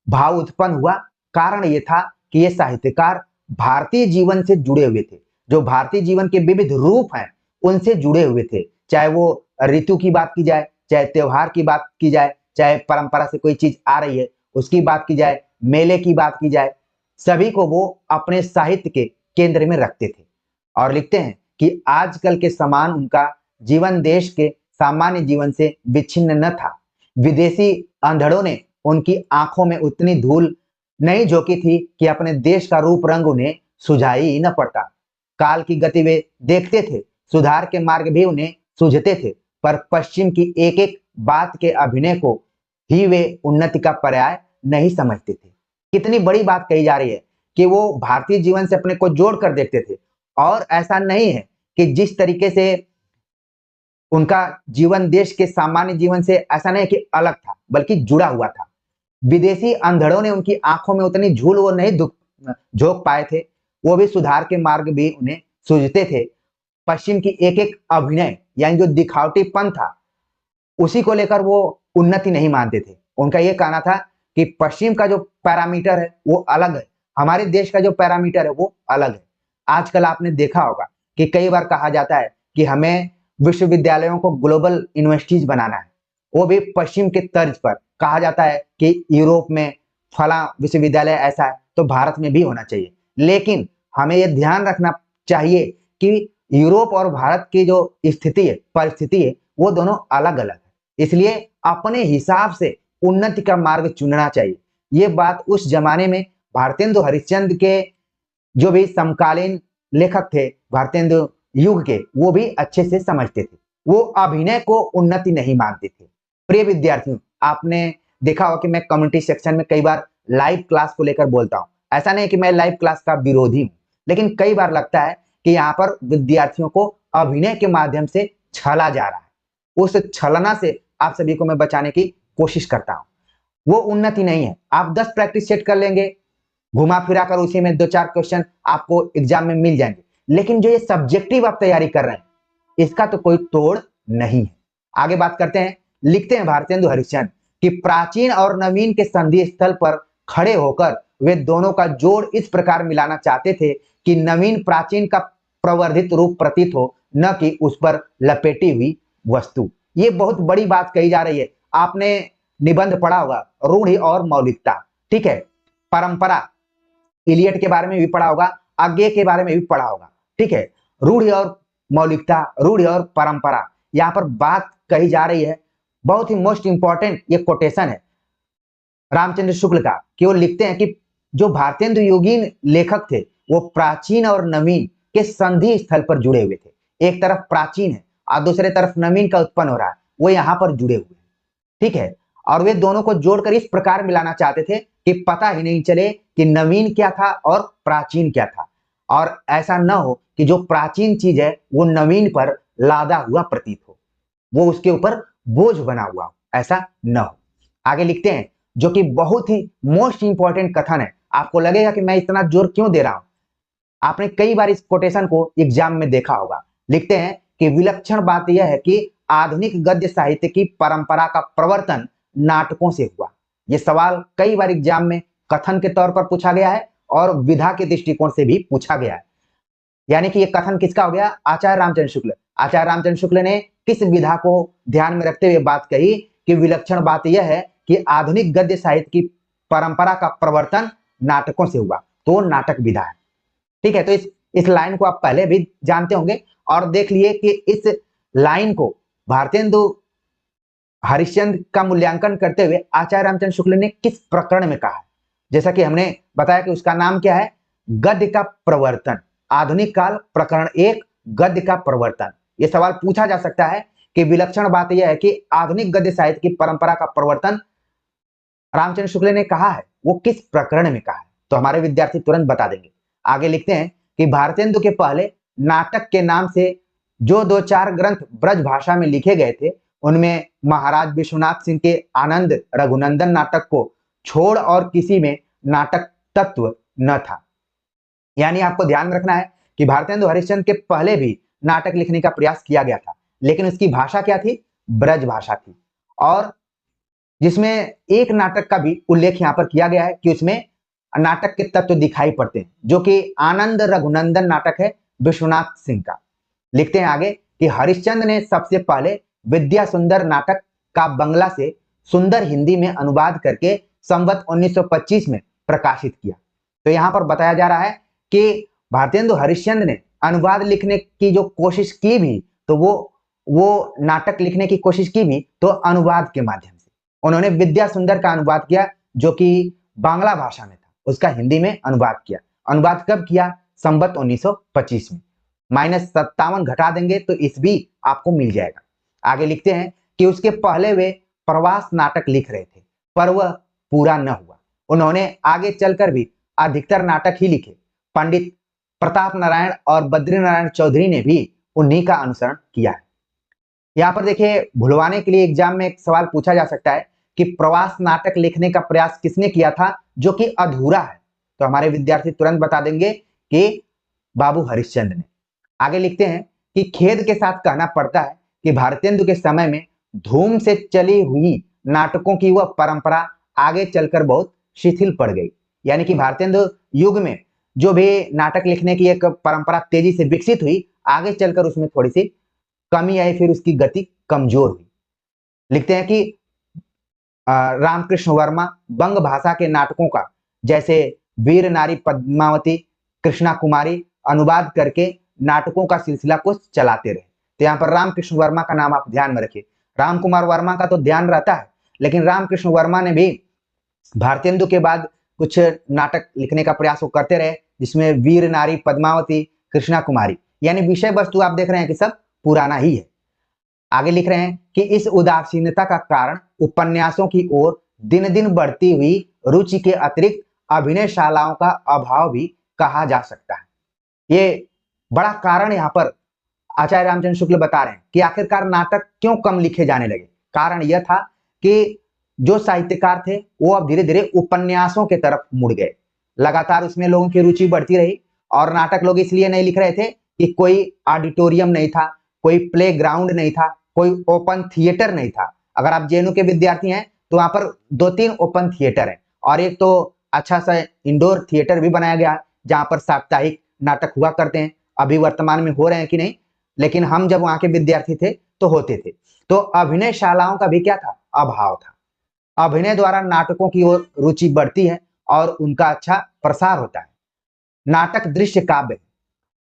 भाव उत्पन्न हुआ? कारण ये था कि ये साहित्यकार भारतीय जीवन से जुड़े हुए थे, जो भारतीय जीवन के विविध रूप हैं उनसे जुड़े हुए थे। चाहे वो ऋतु की बात की जाए, चाहे त्योहार की बात की जाए, चाहे परंपरा से कोई चीज आ रही है उसकी बात की जाए, मेले की बात की जाए, सभी को वो अपने साहित्य के केंद्र में रखते थे। और लिखते हैं कि आजकल के समान उनका जीवन देश के सामान्य जीवन से विच्छिन्न न था। विदेशी अंधड़ों ने उनकी आंखों में उतनी धूल नहीं झोंकी थी कि अपने देश का रूप रंग उन्हें सुझाई ही न पड़ता। काल की गति वे देखते थे, सुधार के मार्ग भी उन्हें सूझते थे, पर पश्चिम की एक एक बात के अभिनय को ही वे उन्नति का पर्याय नहीं समझते थे। कितनी बड़ी बात कही जा रही है कि वो भारतीय जीवन से अपने को जोड़ कर देखते थे, और ऐसा नहीं है कि जिस तरीके से उनका जीवन देश के सामान्य जीवन से ऐसा नहीं कि अलग था, बल्कि जुड़ा हुआ था। विदेशी अंधड़ों ने उनकी आंखों में उतनी झूल वो नहीं झोंक पाए थे, वो भी सुधार के मार्ग भी उन्हें सूझते थे। पश्चिम की एक एक अभिनय यानी जो दिखावटीपन था उसी को लेकर वो उन्नति नहीं मानते थे। उनका ये कहना था कि पश्चिम का जो पैरामीटर है वो अलग है, हमारे देश का जो पैरामीटर है वो अलग है। आजकल आपने देखा होगा कि कई बार कहा जाता है कि हमें विश्वविद्यालयों को ग्लोबल यूनिवर्सिटीज बनाना है, वो भी पश्चिम के तर्ज पर। कहा जाता है कि यूरोप में फला विश्वविद्यालय ऐसा है तो भारत में भी होना चाहिए, लेकिन हमें यह ध्यान रखना चाहिए कि यूरोप और भारत की जो स्थिति है, परिस्थिति है, वो दोनों अलग अलग है। इसलिए अपने हिसाब से उन्नति का मार्ग चुनना चाहिए। ये बात उस जमाने में भारतेंदु हरिश्चंद्र के जो भी समकालीन लेखक थे भारतेंदु युग के, वो भी अच्छे से समझते थे। वो अभिनय को उन्नति नहीं मानते थे। प्रिय विद्यार्थियों, आपने देखा होगा कि मैं कम्युनिटी सेक्शन में कई बार लाइव क्लास को लेकर बोलता हूँ। ऐसा नहीं कि मैं लाइव क्लास का विरोधी हूँ, लेकिन कई बार लगता है कि यहाँ पर विद्यार्थियों को अभिनय के माध्यम से छला जा रहा है। उस छलना से आप सभी को मैं बचाने की कोशिश करता हूं। वो उन्नति नहीं है। आप 10 प्रैक्टिस सेट कर लेंगे, घुमा फिरा कर उसी में 2-4 क्वेश्चन आपको एग्जाम में मिल जाएंगे, लेकिन जो ये सब्जेक्टिव आप तैयारी कर रहे हैं, इसका तो कोई तोड़ नहीं है। आगे बात करते हैं। लिखते हैं भारतेंदु हरिश्चंद्र कि प्राचीन और नवीन के संधि स्थल पर खड़े होकर वे दोनों का जोड़ इस प्रकार मिलाना चाहते थे कि नवीन प्राचीन का प्रवर्धित रूप प्रतीत हो, न कि उस पर लपेटी हुई वस्तु। ये बहुत बड़ी बात कही जा रही है। आपने निबंध पढ़ा होगा, रूढ़ि और मौलिकता, ठीक है। परंपरा, इलियट के बारे में भी पढ़ा होगा, आज्ञे के बारे में भी पढ़ा होगा, ठीक है। रूढ़ि और मौलिकता, रूढ़ि और परंपरा, यहां पर बात कही जा रही है। बहुत ही मोस्ट इंपॉर्टेंट ये कोटेशन है रामचंद्र शुक्ल का, कि वो लिखते हैं कि जो भारतेंदु योगीन लेखक थे वो प्राचीन और नवीन के संधि स्थल पर जुड़े हुए थे। एक तरफ प्राचीन है और दूसरे तरफ नवीन का उत्पन्न हो रहा है, वो यहां पर जुड़े हुए हैं, ठीक है। और वे दोनों को जोड़कर इस प्रकार मिलाना चाहते थे कि पता ही नहीं चले कि नवीन क्या था और प्राचीन क्या था, और ऐसा न हो कि जो प्राचीन चीज है वो नवीन पर लादा हुआ प्रतीत हो, वो उसके ऊपर बोझ बना हुआ हो, ऐसा न हो। आगे लिखते हैं, जो कि बहुत ही मोस्ट इंपॉर्टेंट कथन है। आपको लगेगा कि मैं इतना जोर क्यों दे रहा हूं, आपने कई बार इस कोटेशन को एग्जाम में देखा होगा। लिखते हैं कि विलक्षण बात यह है कि आधुनिक गद्य साहित्य की परंपरा का प्रवर्तन नाटकों से हुआ। यह सवाल कई बार एग्जाम में कथन के तौर पर पूछा गया है और विधा के दृष्टिकोण से भी पूछा गया है। यानी कि यह कथन किसका हो गया? आचार्य रामचंद्र शुक्ल। आचार्य रामचंद्र शुक्ल ने किस विधा को ध्यान में रखते हुए बात कही कि विलक्षण बात यह है कि आधुनिक गद्य साहित्य की परंपरा का प्रवर्तन नाटकों से हुआ, तो नाटक विधा है, ठीक है। तो इस लाइन को आप पहले भी जानते होंगे और देख लिए कि इस लाइन को भारतेंदु हरिश्चंद्र का मूल्यांकन करते हुए आचार्य रामचंद्र शुक्ल ने किस प्रकरण में कहा है। जैसा कि हमने बताया कि उसका नाम क्या है, गद्य का प्रवर्तन, आधुनिक काल प्रकरण 1, गद्य का प्रवर्तन। यह सवाल पूछा जा सकता है कि विलक्षण बात यह है कि आधुनिक गद्य साहित्य की परंपरा का प्रवर्तन रामचंद्र शुक्ल ने कहा है, वो किस प्रकरण में कहा है, तो हमारे विद्यार्थी तुरंत बता देंगे। आगे लिखते हैं कि भारतेंदु के पहले नाटक के नाम से जो 2-4 ग्रंथ ब्रज भाषा में लिखे गए थे, उनमें महाराज विश्वनाथ सिंह के आनंद रघुनंदन नाटक को छोड़ और किसी में नाटक तत्व न था। यानी आपको ध्यान रखना है कि भारतेंदु हरिश्चंद्र के पहले भी नाटक लिखने का प्रयास किया गया था, लेकिन उसकी भाषा क्या थी? ब्रज भाषा थी। और जिसमें एक नाटक का भी उल्लेख यहां पर किया गया है कि उसमें नाटक के तत्व दिखाई पड़ते हैं, जो कि आनंद रघुनंदन नाटक है विश्वनाथ सिंह का। लिखते हैं आगे कि हरिश्चंद्र ने सबसे पहले विद्या सुंदर नाटक का बंगला से सुंदर हिंदी में अनुवाद करके संवत 1925 में प्रकाशित किया। तो यहां पर बताया जा रहा है कि भारतेंदु हरिश्चंद्र ने अनुवाद लिखने की जो कोशिश की भी, तो वो नाटक लिखने की कोशिश की भी तो अनुवाद के माध्यम से। उन्होंने विद्या सुंदर का अनुवाद किया, जो कि बांग्ला भाषा में था, उसका हिंदी में अनुवाद किया। अनुवाद कब किया? संवत 1925 में। -57 घटा देंगे तो ईस्वी आपको मिल जाएगा। आगे लिखते हैं कि उसके पहले वे प्रवास नाटक लिख रहे थे, पर वह पूरा न हुआ। उन्होंने आगे चलकर भी अधिकतर नाटक ही लिखे। पंडित प्रताप नारायण और बद्री नारायण चौधरी ने भी उन्हीं का अनुसरण किया है। यहाँ पर देखिए, भुलवाने के लिए एग्जाम में एक सवाल पूछा जा सकता है कि प्रवास नाटक लिखने का प्रयास किसने किया था, जो कि अधूरा है, तो हमारे विद्यार्थी तुरंत बता देंगे कि बाबू हरिश्चंद्र ने। आगे लिखते हैं कि खेद के साथ कहना पड़ता है कि भारतेंदु के समय में धूम से चली हुई नाटकों की वह परंपरा आगे चलकर बहुत शिथिल पड़ गई। यानी कि भारतेंदु युग में जो भी नाटक लिखने की एक परंपरा तेजी से विकसित हुई, आगे चलकर उसमें थोड़ी सी कमी आई, फिर उसकी गति कमजोर हुई। लिखते हैं कि रामकृष्ण वर्मा बंग भाषा के नाटकों का, जैसे वीर नारी पद्मावती, कृष्णा कुमारी, अनुवाद करके नाटकों का सिलसिला को चलाते रहे। तो यहाँ पर रामकृष्ण वर्मा का नाम आप ध्यान में रखिए। राम कुमार वर्मा का तो ध्यान रहता है, लेकिन रामकृष्ण वर्मा ने भी भारतेंदु के बाद कुछ नाटक लिखने का प्रयास वो करते रहे, जिसमें वीर नारी पद्मावती, कृष्णा कुमारी, यानी विषय वस्तु आप देख रहे हैं कि सब पुराना ही है। आगे लिख रहे हैं कि इस उदासीनता का कारण उपन्यासों की ओर दिन दिन बढ़ती हुई रुचि के अतिरिक्त अभिनयशालाओं का अभाव भी कहा जा सकता है। ये बड़ा कारण यहाँ पर आचार्य रामचंद्र शुक्ल बता रहे हैं कि आखिरकार नाटक क्यों कम लिखे जाने लगे, कारण यह था कि जो साहित्यकार थे वो अब धीरे धीरे उपन्यासों के तरफ मुड़ गए। लगातार उसमें लोगों की रुचि बढ़ती रही और नाटक लोग इसलिए नहीं लिख रहे थे कि कोई ऑडिटोरियम नहीं था, कोई प्ले ग्राउंड नहीं था, कोई ओपन थिएटर नहीं था। अगर आप जेएनयू के विद्यार्थी हैं तो वहां पर 2-3 ओपन थिएटर है और एक तो अच्छा सा इंडोर थिएटर भी बनाया गया जहां पर साप्ताहिक नाटक हुआ करते हैं। अभी वर्तमान में हो रहे हैं कि नहीं, लेकिन हम जब वहां के विद्यार्थी थे तो होते थे। तो अभिनय शालाओं का भी क्या था, अभाव था। अभिनय द्वारा नाटकों की ओर रुचि बढ़ती है और उनका अच्छा प्रसार होता है। नाटक दृश्य काव्य,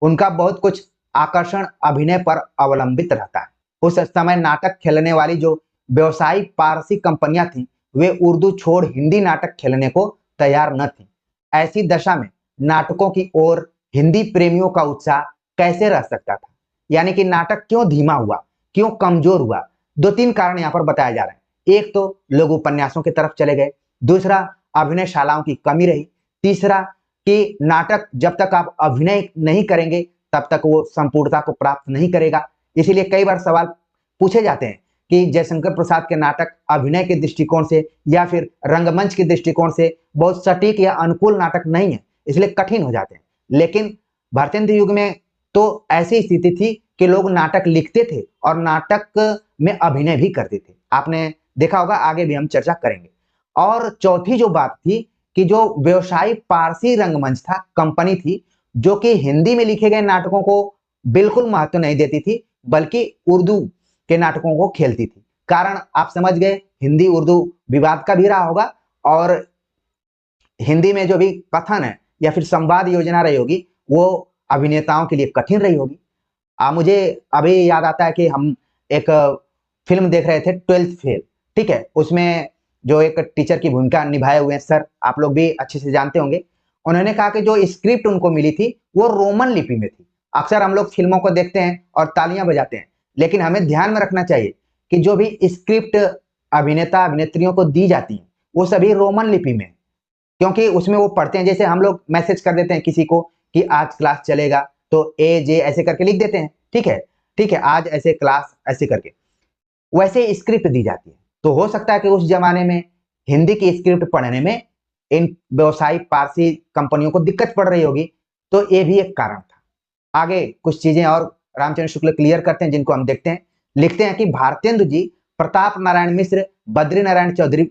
उनका बहुत कुछ आकर्षण अभिनय पर अवलंबित रहता है। उस समय नाटक खेलने वाली जो व्यवसायिक पारसी कंपनियां थी वे उर्दू छोड़ हिंदी नाटक खेलने को तैयार न थी। ऐसी दशा में नाटकों की ओर हिंदी प्रेमियों का उत्साह कैसे रह सकता था? यानी कि नाटक क्यों धीमा हुआ, क्यों कमजोर हुआ? 2-3 कारण यहाँ पर बताए जा रहे हैं। एक तो लोग उपन्यासों की तरफ चले गए, दूसरा अभिनय शालाओं की कमी रही, तीसरा कि नाटक जब तक आप अभिनय नहीं करेंगे तब तक वो संपूर्णता को प्राप्त नहीं करेगा। इसीलिए कई बार सवाल पूछे जाते हैं कि जयशंकर प्रसाद के नाटक अभिनय के दृष्टिकोण से या फिर रंगमंच के दृष्टिकोण से बहुत सटीक या अनुकूल नाटक नहीं है, इसलिए कठिन हो जाते हैं। लेकिन भारतेंदु युग में तो ऐसी स्थिति थी कि लोग नाटक लिखते थे और नाटक में अभिनय भी करते थे। आपने देखा होगा, आगे भी हम चर्चा करेंगे। और चौथी जो बात थी कि जो व्यवसायिक पारसी रंगमंच था, कंपनी थी, जो कि हिंदी में लिखे गए नाटकों को बिल्कुल महत्व नहीं देती थी, बल्कि उर्दू के नाटकों को खेलती थी। कारण आप समझ गए, हिंदी उर्दू विवाद का भी रहा होगा और हिंदी में जो भी कथन है या फिर संवाद योजना रही होगी वो अभिनेताओं के लिए कठिन रही होगी। मुझे अभी याद आता है कि हम एक फिल्म देख रहे थे, 12th फेल, ठीक है। उसमें जो एक टीचर की भूमिका निभाए हुए हैं सर, आप लोग भी अच्छे से जानते होंगे। उन्होंने कहा कि जो स्क्रिप्ट उनको मिली थी वो रोमन लिपि में थी। अक्सर हम लोग फिल्मों को देखते हैं और तालियां बजाते हैं, लेकिन हमें ध्यान में रखना चाहिए कि जो भी स्क्रिप्ट अभिनेता अभिनेत्रियों को दी जाती है वो सभी रोमन लिपि में, क्योंकि उसमें वो पढ़ते हैं। जैसे हम लोग मैसेज कर देते हैं किसी को कि आज क्लास चलेगा, तो ए जे ऐसे करके लिख देते हैं, ठीक है, ठीक है, आज ऐसे क्लास ऐसे करके, वैसे स्क्रिप्ट दी जाती है। तो हो सकता है कि उस जमाने में हिंदी की स्क्रिप्ट पढ़ने में इन व्यवसायिक पारसी कंपनियों को दिक्कत पड़ रही होगी, तो ये भी एक कारण था। आगे कुछ चीजें और रामचंद्र शुक्ल क्लियर करते हैं जिनको हम देखते हैं। लिखते हैं कि भारतेंदु जी प्रताप नारायण मिश्र, बद्री नारायण चौधरी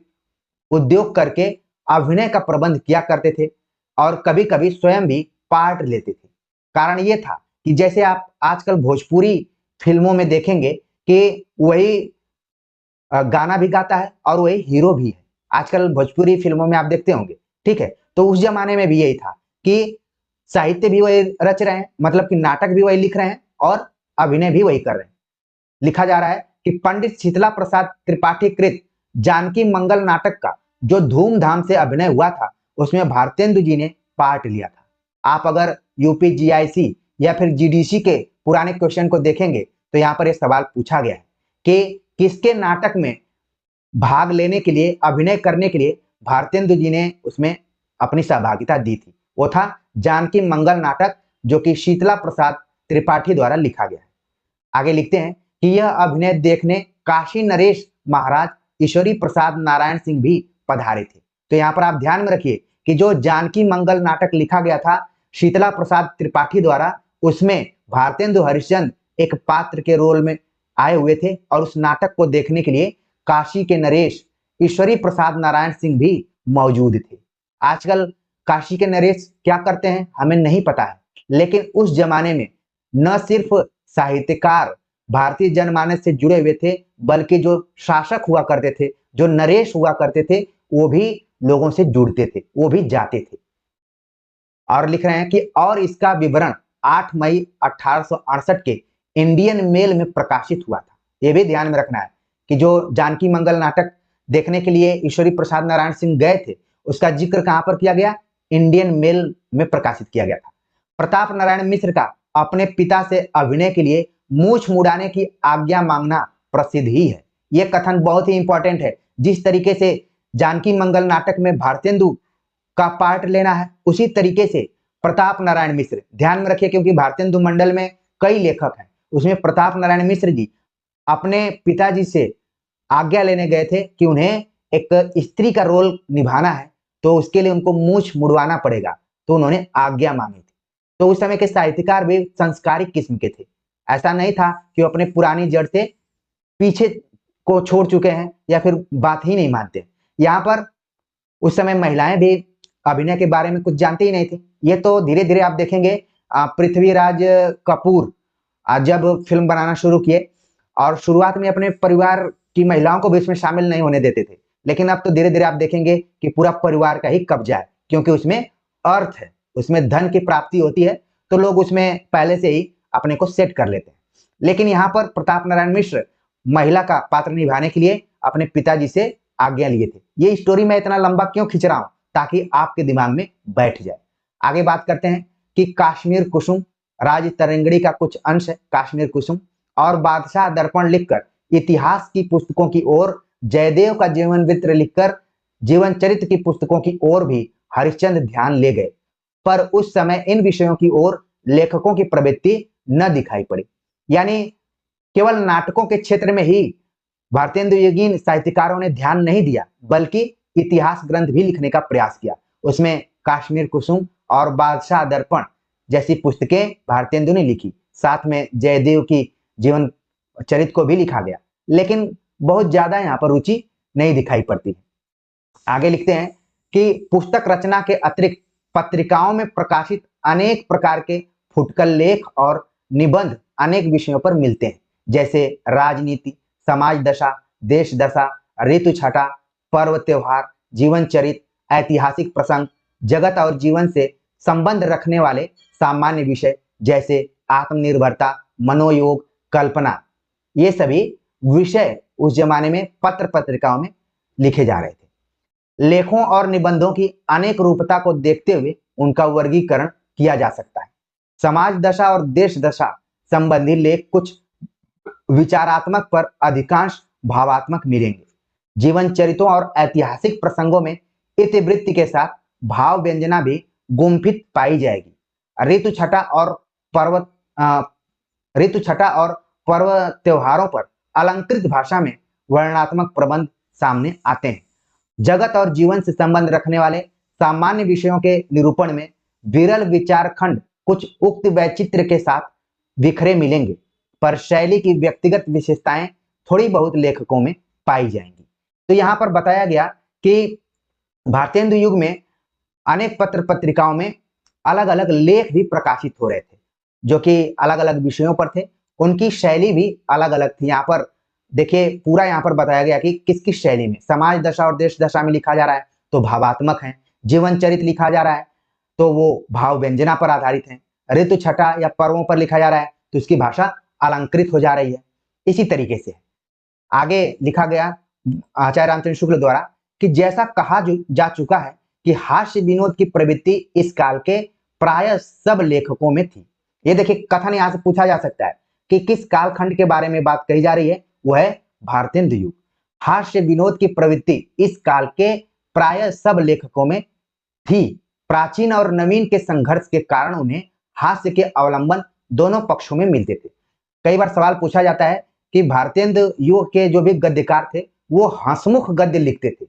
उद्योग करके अभिनय का प्रबंध किया करते थे और कभी कभी स्वयं भी पार्ट लेते थे। कारण ये था कि जैसे आप आजकल भोजपुरी फिल्मों में देखेंगे कि वही गाना भी गाता है और वही हीरो भी है। आजकल भोजपुरी फिल्मों में आप देखते होंगे, ठीक है। तो उस जमाने में भी यही था कि साहित्य भी वही रच रहे हैं, मतलब कि नाटक भी वही लिख रहे हैं और अभिनय भी वही कर रहे हैं। लिखा जा रहा है कि पंडित शीतला प्रसाद त्रिपाठी कृत जानकी मंगल नाटक का जो धूमधाम से अभिनय हुआ था उसमें भारतेंदु जी ने पार्ट लिया था। आप अगर यूपीजीआईसी या फिर जीडीसी के पुराने क्वेश्चन को देखेंगे तो यहाँ पर यह सवाल पूछा गया है कि किसके नाटक में भाग लेने के लिए, अभिनय करने के लिए भारतेंदु जी ने उसमें अपनी सहभागिता दी थी। वो था जानकी मंगल नाटक, जो कि शीतला प्रसाद त्रिपाठी द्वारा लिखा गया है। आगे लिखते हैं कि यह अभिनय देखने काशी नरेश महाराज ईश्वरी प्रसाद नारायण सिंह भी पधारे थे। तो यहाँ पर आप ध्यान में रखिए कि जो जानकी मंगल नाटक लिखा गया था शीतला प्रसाद त्रिपाठी द्वारा, उसमें भारतेंदु हरिश्चंद्र एक पात्र के रोल में आए हुए थे और उस नाटक को देखने के लिए काशी के नरेश ईश्वरी प्रसाद नारायण सिंह भी मौजूद थे। आजकल काशी के नरेश क्या करते हैं हमें नहीं पता है, लेकिन उस जमाने में न सिर्फ साहित्यकार भारतीय जनमानस से जुड़े हुए थे, बल्कि जो शासक हुआ करते थे, जो नरेश हुआ करते थे, वो भी लोगों से जुड़ते थे, वो भी जाते थे। और लिख रहे हैं कि और इसका विवरण 8 मई 1868 के इंडियन मेल में प्रकाशित हुआ था। यह भी ध्यान में रखना है कि जो जानकी मंगल नाटक देखने के लिए ईश्वरी प्रसाद नारायण सिंह गए थे, उसका जिक्र कहां पर किया गया? इंडियन मेल में प्रकाशित किया गया था। प्रताप नारायण मिश्र का अपने पिता से अभिनय के लिए मूछ मुड़ाने की आज्ञा मांगना प्रसिद्ध ही है। यह कथन बहुत ही इंपॉर्टेंट है। जिस तरीके से जानकी मंगल नाटक में भारतेंदु का पार्ट लेना है, उसी तरीके से प्रताप नारायण मिश्र, ध्यान में रखिए क्योंकि भारतेंदु मंडल में कई लेखक हैं, उसमें प्रताप नारायण मिश्र जी अपने पिताजी से आज्ञा लेने गए थे कि उन्हें एक स्त्री का रोल निभाना है, तो उसके लिए उनको मूछ मुड़वाना पड़ेगा, तो उन्होंने आज्ञा मांगी थी। तो उस समय के साहित्यकार भी संस्कारिक किस्म के थे। ऐसा नहीं था कि वो अपने पुरानी जड़ से पीछे को छोड़ चुके हैं या फिर बात ही नहीं मानते। यहाँ पर उस समय महिलाएं भी अभिनय के बारे में कुछ जानती ही नहीं थी। ये तो धीरे धीरे आप देखेंगे पृथ्वीराज कपूर जब फिल्म बनाना शुरू किए और शुरुआत में अपने परिवार की महिलाओं को भी इसमें शामिल नहीं होने देते थे, लेकिन अब तो धीरे धीरे आप देखेंगे कि पूरा परिवार का ही कब्जा है, क्योंकि उसमें अर्थ है, उसमें धन की प्राप्ति होती है, तो लोग उसमें पहले से ही अपने को सेट कर लेते हैं। लेकिन यहाँ पर प्रताप नारायण मिश्र महिला का पात्र निभाने के लिए अपने पिताजी से आज्ञा लिए थे। ये स्टोरी मैं इतना लंबा क्यों खींच रहा हूं, ताकि आपके दिमाग में बैठ जाए। आगे बात करते हैं कि कश्मीर कुसुम राज तरंगड़ी का कुछ अंश है, कश्मीर कुसुम और बादशाह दर्पण लिखकर, इतिहास की पुस्तकों की ओर, जयदेव का जीवन वृत्त लिखकर जीवन चरित्र की पुस्तकों की ओर भी हरिश्चंद्र ध्यान ले गए, पर उस समय इन विषयों की ओर लेखकों की प्रवृत्ति न दिखाई पड़ी। यानी केवल नाटकों के क्षेत्र में ही भारतेंदु युगीन साहित्यकारों ने ध्यान नहीं दिया, बल्कि इतिहास ग्रंथ भी लिखने का प्रयास किया। उसमें कश्मीर कुसुम और बादशाह दर्पण जैसी पुस्तकें भारतेंदु ने लिखी, साथ में जयदेव की जीवन चरित्र को भी लिखा गया, लेकिन बहुत ज्यादा यहाँ पर रुचि नहीं दिखाई पड़ती। आगे लिखते हैं कि पुस्तक रचना के अतिरिक्त पत्रिकाओं में प्रकाशित अनेक प्रकार के फुटकल लेख और निबंध अनेक विषयों पर मिलते हैं, जैसे राजनीति, समाज दशा, देश दशा, ऋतु छटा, पर्व त्योहार, जीवन चरित्र, ऐतिहासिक प्रसंग, जगत और जीवन से संबंध रखने वाले सामान्य विषय जैसे आत्मनिर्भरता, मनोयोग, कल्पना। ये सभी विषय उस जमाने में पत्र पत्रिकाओं में लिखे जा रहे थे। लेखों और निबंधों की अनेक रूपता को देखते हुए उनका वर्गीकरण किया जा सकता है। समाज दशा और देश दशा संबंधी लेख कुछ विचारात्मक पर अधिकांश भावात्मक मिलेंगे। जीवन चरित्रों और ऐतिहासिक प्रसंगों में इतिवृत्ति के साथ भाव व्यंजना भी गुम्फित पाई जाएगी। ऋतु छटा और पर्व त्योहारों पर अलंकृत भाषा में वर्णनात्मक प्रबंध सामने आते हैं। जगत और जीवन से संबंध रखने वाले सामान्य विषयों के निरूपण में विरल विचार खंड कुछ उक्त वैचित्र के साथ बिखरे मिलेंगे, पर शैली की व्यक्तिगत विशेषताएं थोड़ी बहुत लेखकों में पाई जाएंगी। तो यहाँ पर बताया गया कि भारतेंदु युग में अनेक पत्र पत्रिकाओं में अलग अलग लेख भी प्रकाशित हो रहे थे, जो कि अलग अलग विषयों पर थे। उनकी शैली भी अलग अलग थी। यहाँ पर देखिए पूरा यहाँ पर बताया गया कि किस किस शैली में, समाज दशा और देश दशा में लिखा जा रहा है तो भावात्मक है, जीवन चरित्र लिखा जा रहा है तो वो भाव व्यंजना पर आधारित है, ऋतु छटा या पर्वों पर लिखा जा रहा है तो इसकी भाषा अलंकृत हो जा रही है। इसी तरीके से आगे लिखा गया आचार्य रामचंद्र शुक्ल द्वारा कि जैसा कहा जा चुका है कि हास्य विनोद की प्रवृत्ति इस काल के प्राय सब लेखकों में थी। ये देखिए कथन यहाँ से पूछा जा सकता है कि किस कालखंड के बारे में बात कही जा रही है, वह है भारतेंदु युग। हास्य विनोद की प्रवृत्ति इस काल के प्राय सब लेखकों में थी। प्राचीन और नवीन के संघर्ष के कारण उन्हें हास्य के अवलंबन दोनों पक्षों में मिलते थे। कई बार सवाल पूछा जाता है कि भारतेंदु युग के जो भी गद्यकार थे वो हंसमुख गद्य लिखते थे,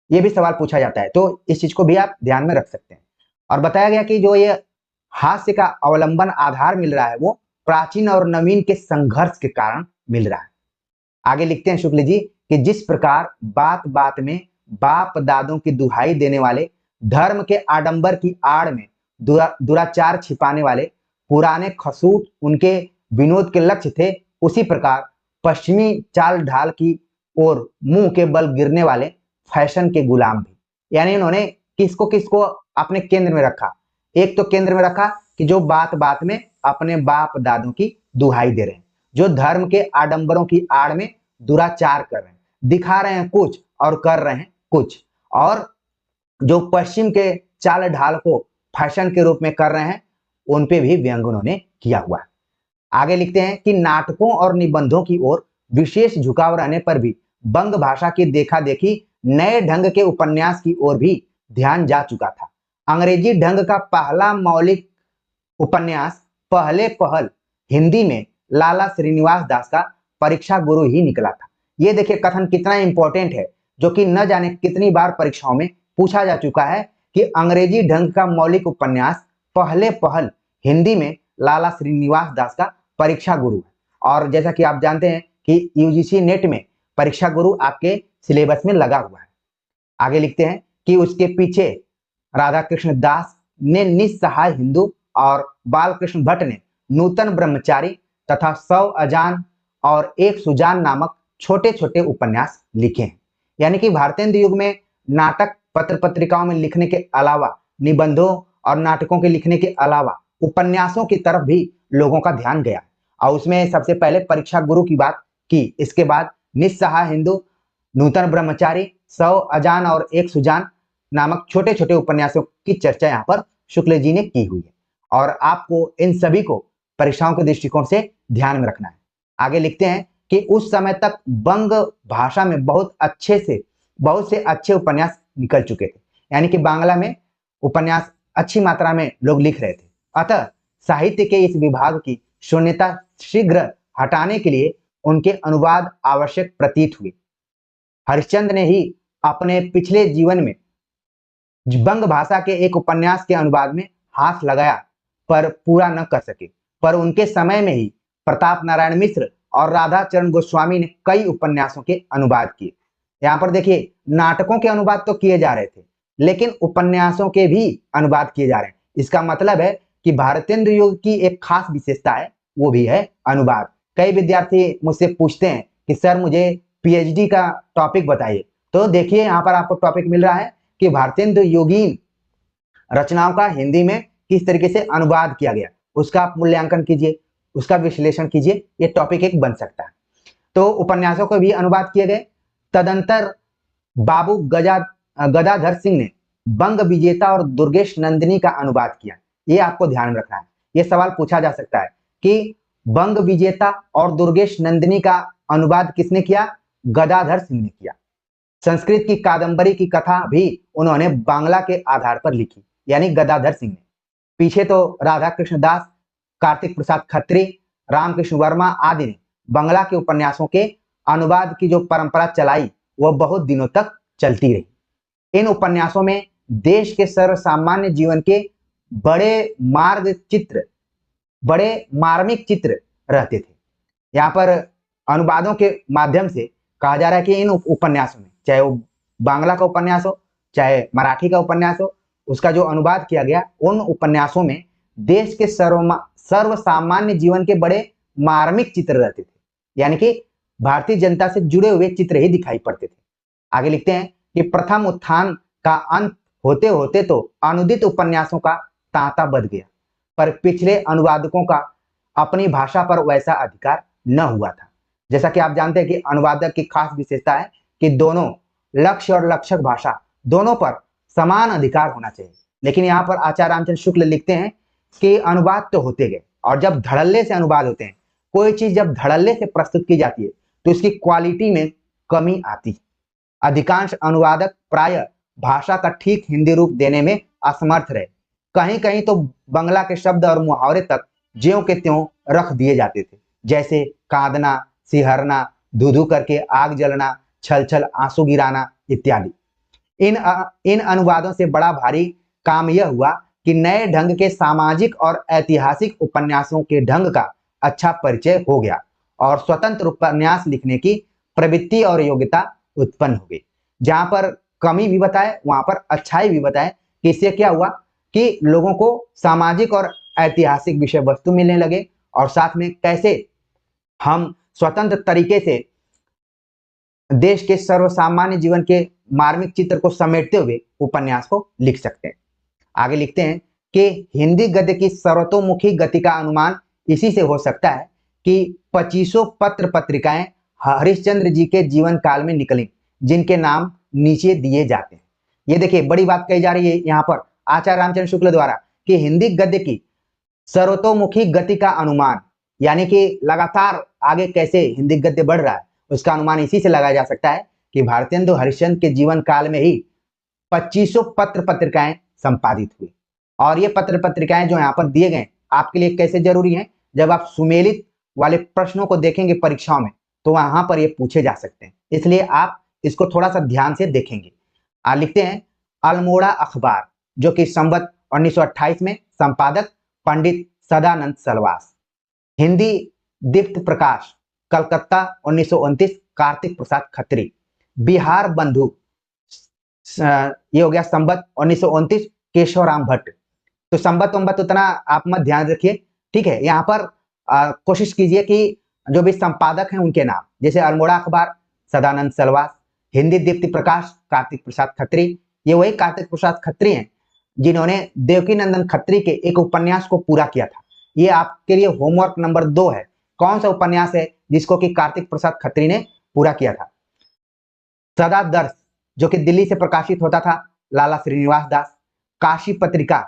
ये भी सवाल पूछा जाता है, तो इस चीज को भी आप ध्यान में रख सकते हैं। और बताया गया कि जो ये हास्य का अवलंबन आधार मिल रहा है वो प्राचीन और नवीन के संघर्ष के कारण मिल रहा है। आगे लिखते हैं शुक्ल जी कि जिस प्रकार बात बात में बाप दादों की दुहाई देने वाले, धर्म के आडंबर की आड़ में दुराचार छिपाने वाले पुराने खसूट उनके विनोद के लक्ष्य थे, उसी प्रकार पश्चिमी चाल ढाल की ओर मुंह के बल गिरने वाले फैशन के गुलाम भी। यानी इन्होंने किसको किसको अपने केंद्र में रखा। एक तो केंद्र में रखा कि जो बात बात में अपने बाप दादों की दुहाई दे रहे हैं, जो धर्म के आडंबरों की आड़ में दुराचार कर रहे हैं, दिखा रहे हैं कुछ और कर रहे हैं कुछ, और जो पश्चिम के चाल ढाल को फैशन के रूप में कर रहे हैं उन पे भी व्यंग उन्होंने किया हुआ है। आगे लिखते हैं कि नाटकों और निबंधों की ओर विशेष झुकाव रहने पर भी बंग भाषा की देखा देखी नए ढंग के उपन्यास की ओर भी ध्यान जा चुका था। अंग्रेजी ढंग का पहला मौलिक उपन्यास पहले पहल हिंदी में लाला श्रीनिवास दास का परीक्षा गुरु ही निकला था। ये देखिए कथन कितना इंपॉर्टेंट है, जो कि न जाने कितनी बार परीक्षाओं में पूछा जा चुका है कि अंग्रेजी ढंग का मौलिक उपन्यास पहले पहल हिंदी में लाला श्रीनिवास दास का परीक्षा गुरु है। और जैसा कि आप जानते हैं कि यूजीसी नेट में परीक्षा गुरु आपके सिलेबस में लगा हुआ है। आगे लिखते हैं कि उसके पीछे राधा कृष्ण दास ने निस्सहाय हिंदू और बालकृष्ण भट्ट ने नूतन ब्रह्मचारी तथा 100 अजान और एक सुजान नामक छोटे छोटे उपन्यास लिखे हैं। यानी कि भारतेंदु युग में नाटक पत्र पत्रिकाओं में लिखने के अलावा, निबंधों और नाटकों के लिखने के अलावा उपन्यासों की तरफ भी लोगों का ध्यान गया और उसमें सबसे पहले परीक्षा गुरु की बात की। इसके बाद निस्सहाय हिंदू, नूतन ब्रह्मचारी, 100 अजान और एक सुजान नामक छोटे छोटे उपन्यासों की चर्चा यहाँ पर शुक्ल जी ने की हुई है और आपको इन सभी को परीक्षाओं के दृष्टिकोण से ध्यान में रखना है। आगे लिखते हैं कि उस समय तक बंग भाषा में बहुत से अच्छे उपन्यास निकल चुके थे। यानी कि बांग्ला में उपन्यास अच्छी मात्रा में लोग लिख रहे थे। अतः साहित्य के इस विभाग की शून्यता शीघ्र हटाने के लिए उनके अनुवाद आवश्यक प्रतीत हुए। हरिश्चंद्र ने ही अपने पिछले जीवन में बंग भाषा के एक उपन्यास के अनुवाद में हाथ लगाया पर पूरा न कर सके, पर उनके समय में ही प्रताप नारायण मिश्र और राधा चरण गोस्वामी ने कई उपन्यासों के अनुवाद किए। यहाँ पर देखिए नाटकों के अनुवाद तो किए जा रहे थे, लेकिन उपन्यासों के भी अनुवाद किए जा रहे हैं। इसका मतलब है कि भारतेंदु युग की एक खास विशेषता है, वो भी है अनुवाद। कई विद्यार्थी मुझसे पूछते हैं कि सर मुझे पीएचडी का टॉपिक बताइए, तो देखिए यहाँ पर आपको टॉपिक मिल रहा है कि भारतेंदु युगीन रचनाओं का हिंदी में किस तरीके से अनुवाद किया गया, उसका आप मूल्यांकन कीजिए, उसका विश्लेषण कीजिए, ये टॉपिक एक बन सकता है। तो उपन्यासों को भी अनुवाद किए गए। तदंतर बाबू गदाधर सिंह ने बंग विजेता और दुर्गेश नंदिनी का अनुवाद किया। ये आपको ध्यान में रखना है, ये सवाल पूछा जा सकता है कि बंग विजेता और दुर्गेश नंदिनी का अनुवाद किसने किया? गदाधर सिंह ने किया। संस्कृत की कादंबरी की कथा भी उन्होंने बांग्ला के आधार पर लिखी, यानी गदाधर सिंह ने। पीछे तो राधा कृष्ण दास, कार्तिक प्रसाद खत्री, रामकृष्ण वर्मा आदि ने बांग्ला के उपन्यासों के अनुवाद की जो परंपरा चलाई वह बहुत दिनों तक चलती रही। इन उपन्यासों में देश के सर्वसामान्य जीवन के बड़े मार्मिक चित्र रहते थे। यहाँ पर अनुवादों के माध्यम से कहा जा रहा है कि इन उपन्यासों में, चाहे वो बांग्ला का उपन्यास हो चाहे मराठी का उपन्यास हो, उसका जो अनुवाद किया गया उन उपन्यासों में देश के सर्वसामान्य जीवन के बड़े मार्मिक चित्र रहते थे। यानी कि भारतीय जनता से जुड़े हुए चित्र ही दिखाई पड़ते थे। आगे लिखते हैं कि प्रथम उत्थान का अंत होते होते तो अनुदित उपन्यासों का तांता बध गया, पर पिछले अनुवादकों का अपनी भाषा पर वैसा अधिकार न हुआ था। जैसा कि आप जानते हैं कि अनुवादक की खास विशेषता है कि दोनों लक्ष्य और लक्षक भाषा दोनों पर समान अधिकार होना चाहिए। लेकिन यहाँ पर आचार्य रामचंद्र शुक्ल लिखते हैं कि अनुवाद तो होते गए, और जब धड़ल्ले से अनुवाद होते हैं, कोई चीज जब धड़ल्ले से प्रस्तुत की जाती है तो इसकी क्वालिटी में कमी आती है। अधिकांश अनुवादक प्राय भाषा का ठीक हिंदी रूप देने में असमर्थ रहे। कहीं कहीं तो बंगला के शब्द और मुहावरे तक ज्यों के त्यों रख दिए जाते थे, जैसे कांदना, सिहरना, धुधु करके आग जलना, छल छल आंसू गिराना इत्यादि। इन अनुवादों से बड़ा भारी काम यह हुआ कि नए ढंग के सामाजिक और ऐतिहासिक उपन्यासों के ढंग का अच्छा परिचय हो गया और स्वतंत्र उपन्यास लिखने की प्रवृत्ति और योग्यता उत्पन्न हो गई। जहां पर कमी भी बताए वहां पर अच्छाई भी बताए कि इससे क्या हुआ कि लोगों को सामाजिक और ऐतिहासिक विषय वस्तु मिलने लगे और साथ में कैसे हम स्वतंत्र तरीके से देश के सर्वसामान्य जीवन के मार्मिक चित्र को समेटते हुए उपन्यास को लिख सकते हैं। आगे लिखते हैं कि हिंदी गद्य की सर्वतोमुखी गति का अनुमान इसी से हो सकता है कि 2500 पत्र पत्रिकाएं हरिश्चंद्र जी के जीवन काल में निकली, जिनके नाम नीचे दिए जाते हैं। ये देखिए बड़ी बात कही जा रही है यहाँ पर आचार्य रामचंद्र शुक्ल द्वारा कि हिंदी गद्य की सर्वतोमुखी गति का अनुमान, यानी कि लगातार आगे कैसे हिंदी गद्य बढ़ रहा है, उसका अनुमान इसी से लगाया जा सकता है कि भारतेंदु हरिश्चंद्र के जीवन काल में ही 2500 पत्र पत्रिकाएं संपादित हुई। और ये पत्र पत्रिकाएं जो यहाँ पर दिए गए आपके लिए कैसे जरूरी हैं, जब आप सुमेलित वाले प्रश्नों को देखेंगे परीक्षाओं में तो वहां पर ये पूछे जा सकते हैं, इसलिए आप इसको थोड़ा सा ध्यान से देखेंगे। लिखते हैं अल्मोड़ा अखबार, जो कि संवत 1928 में, संपादक पंडित सदानंद सलवास। हिंदी दीप्त प्रकाश, कलकत्ता 1929, कार्तिक प्रसाद खत्री। बिहार बंधु, ये हो गया संवत 1929, केशवराम भट्ट। तो संवत वंबत उतना आप मत ध्यान रखिए, ठीक है। यहाँ पर कोशिश कीजिए कि जो भी संपादक हैं उनके नाम, जैसे अल्मोड़ा अखबार सदानंद सलवास, हिंदी दीप्ति प्रकाश कार्तिक प्रसाद खत्री। ये वही कार्तिक प्रसाद खत्री हैं जिन्होंने देवकी नंदन खत्री के एक उपन्यास को पूरा किया था। ये आपके लिए होमवर्क नंबर 2 है। कौन सा उपन्यास है जिसको कि कार्तिक प्रसाद खत्री ने पूरा किया था? सदा दर्श, जो कि दिल्ली से प्रकाशित होता था, लाला श्रीनिवास दास। काशी पत्रिका,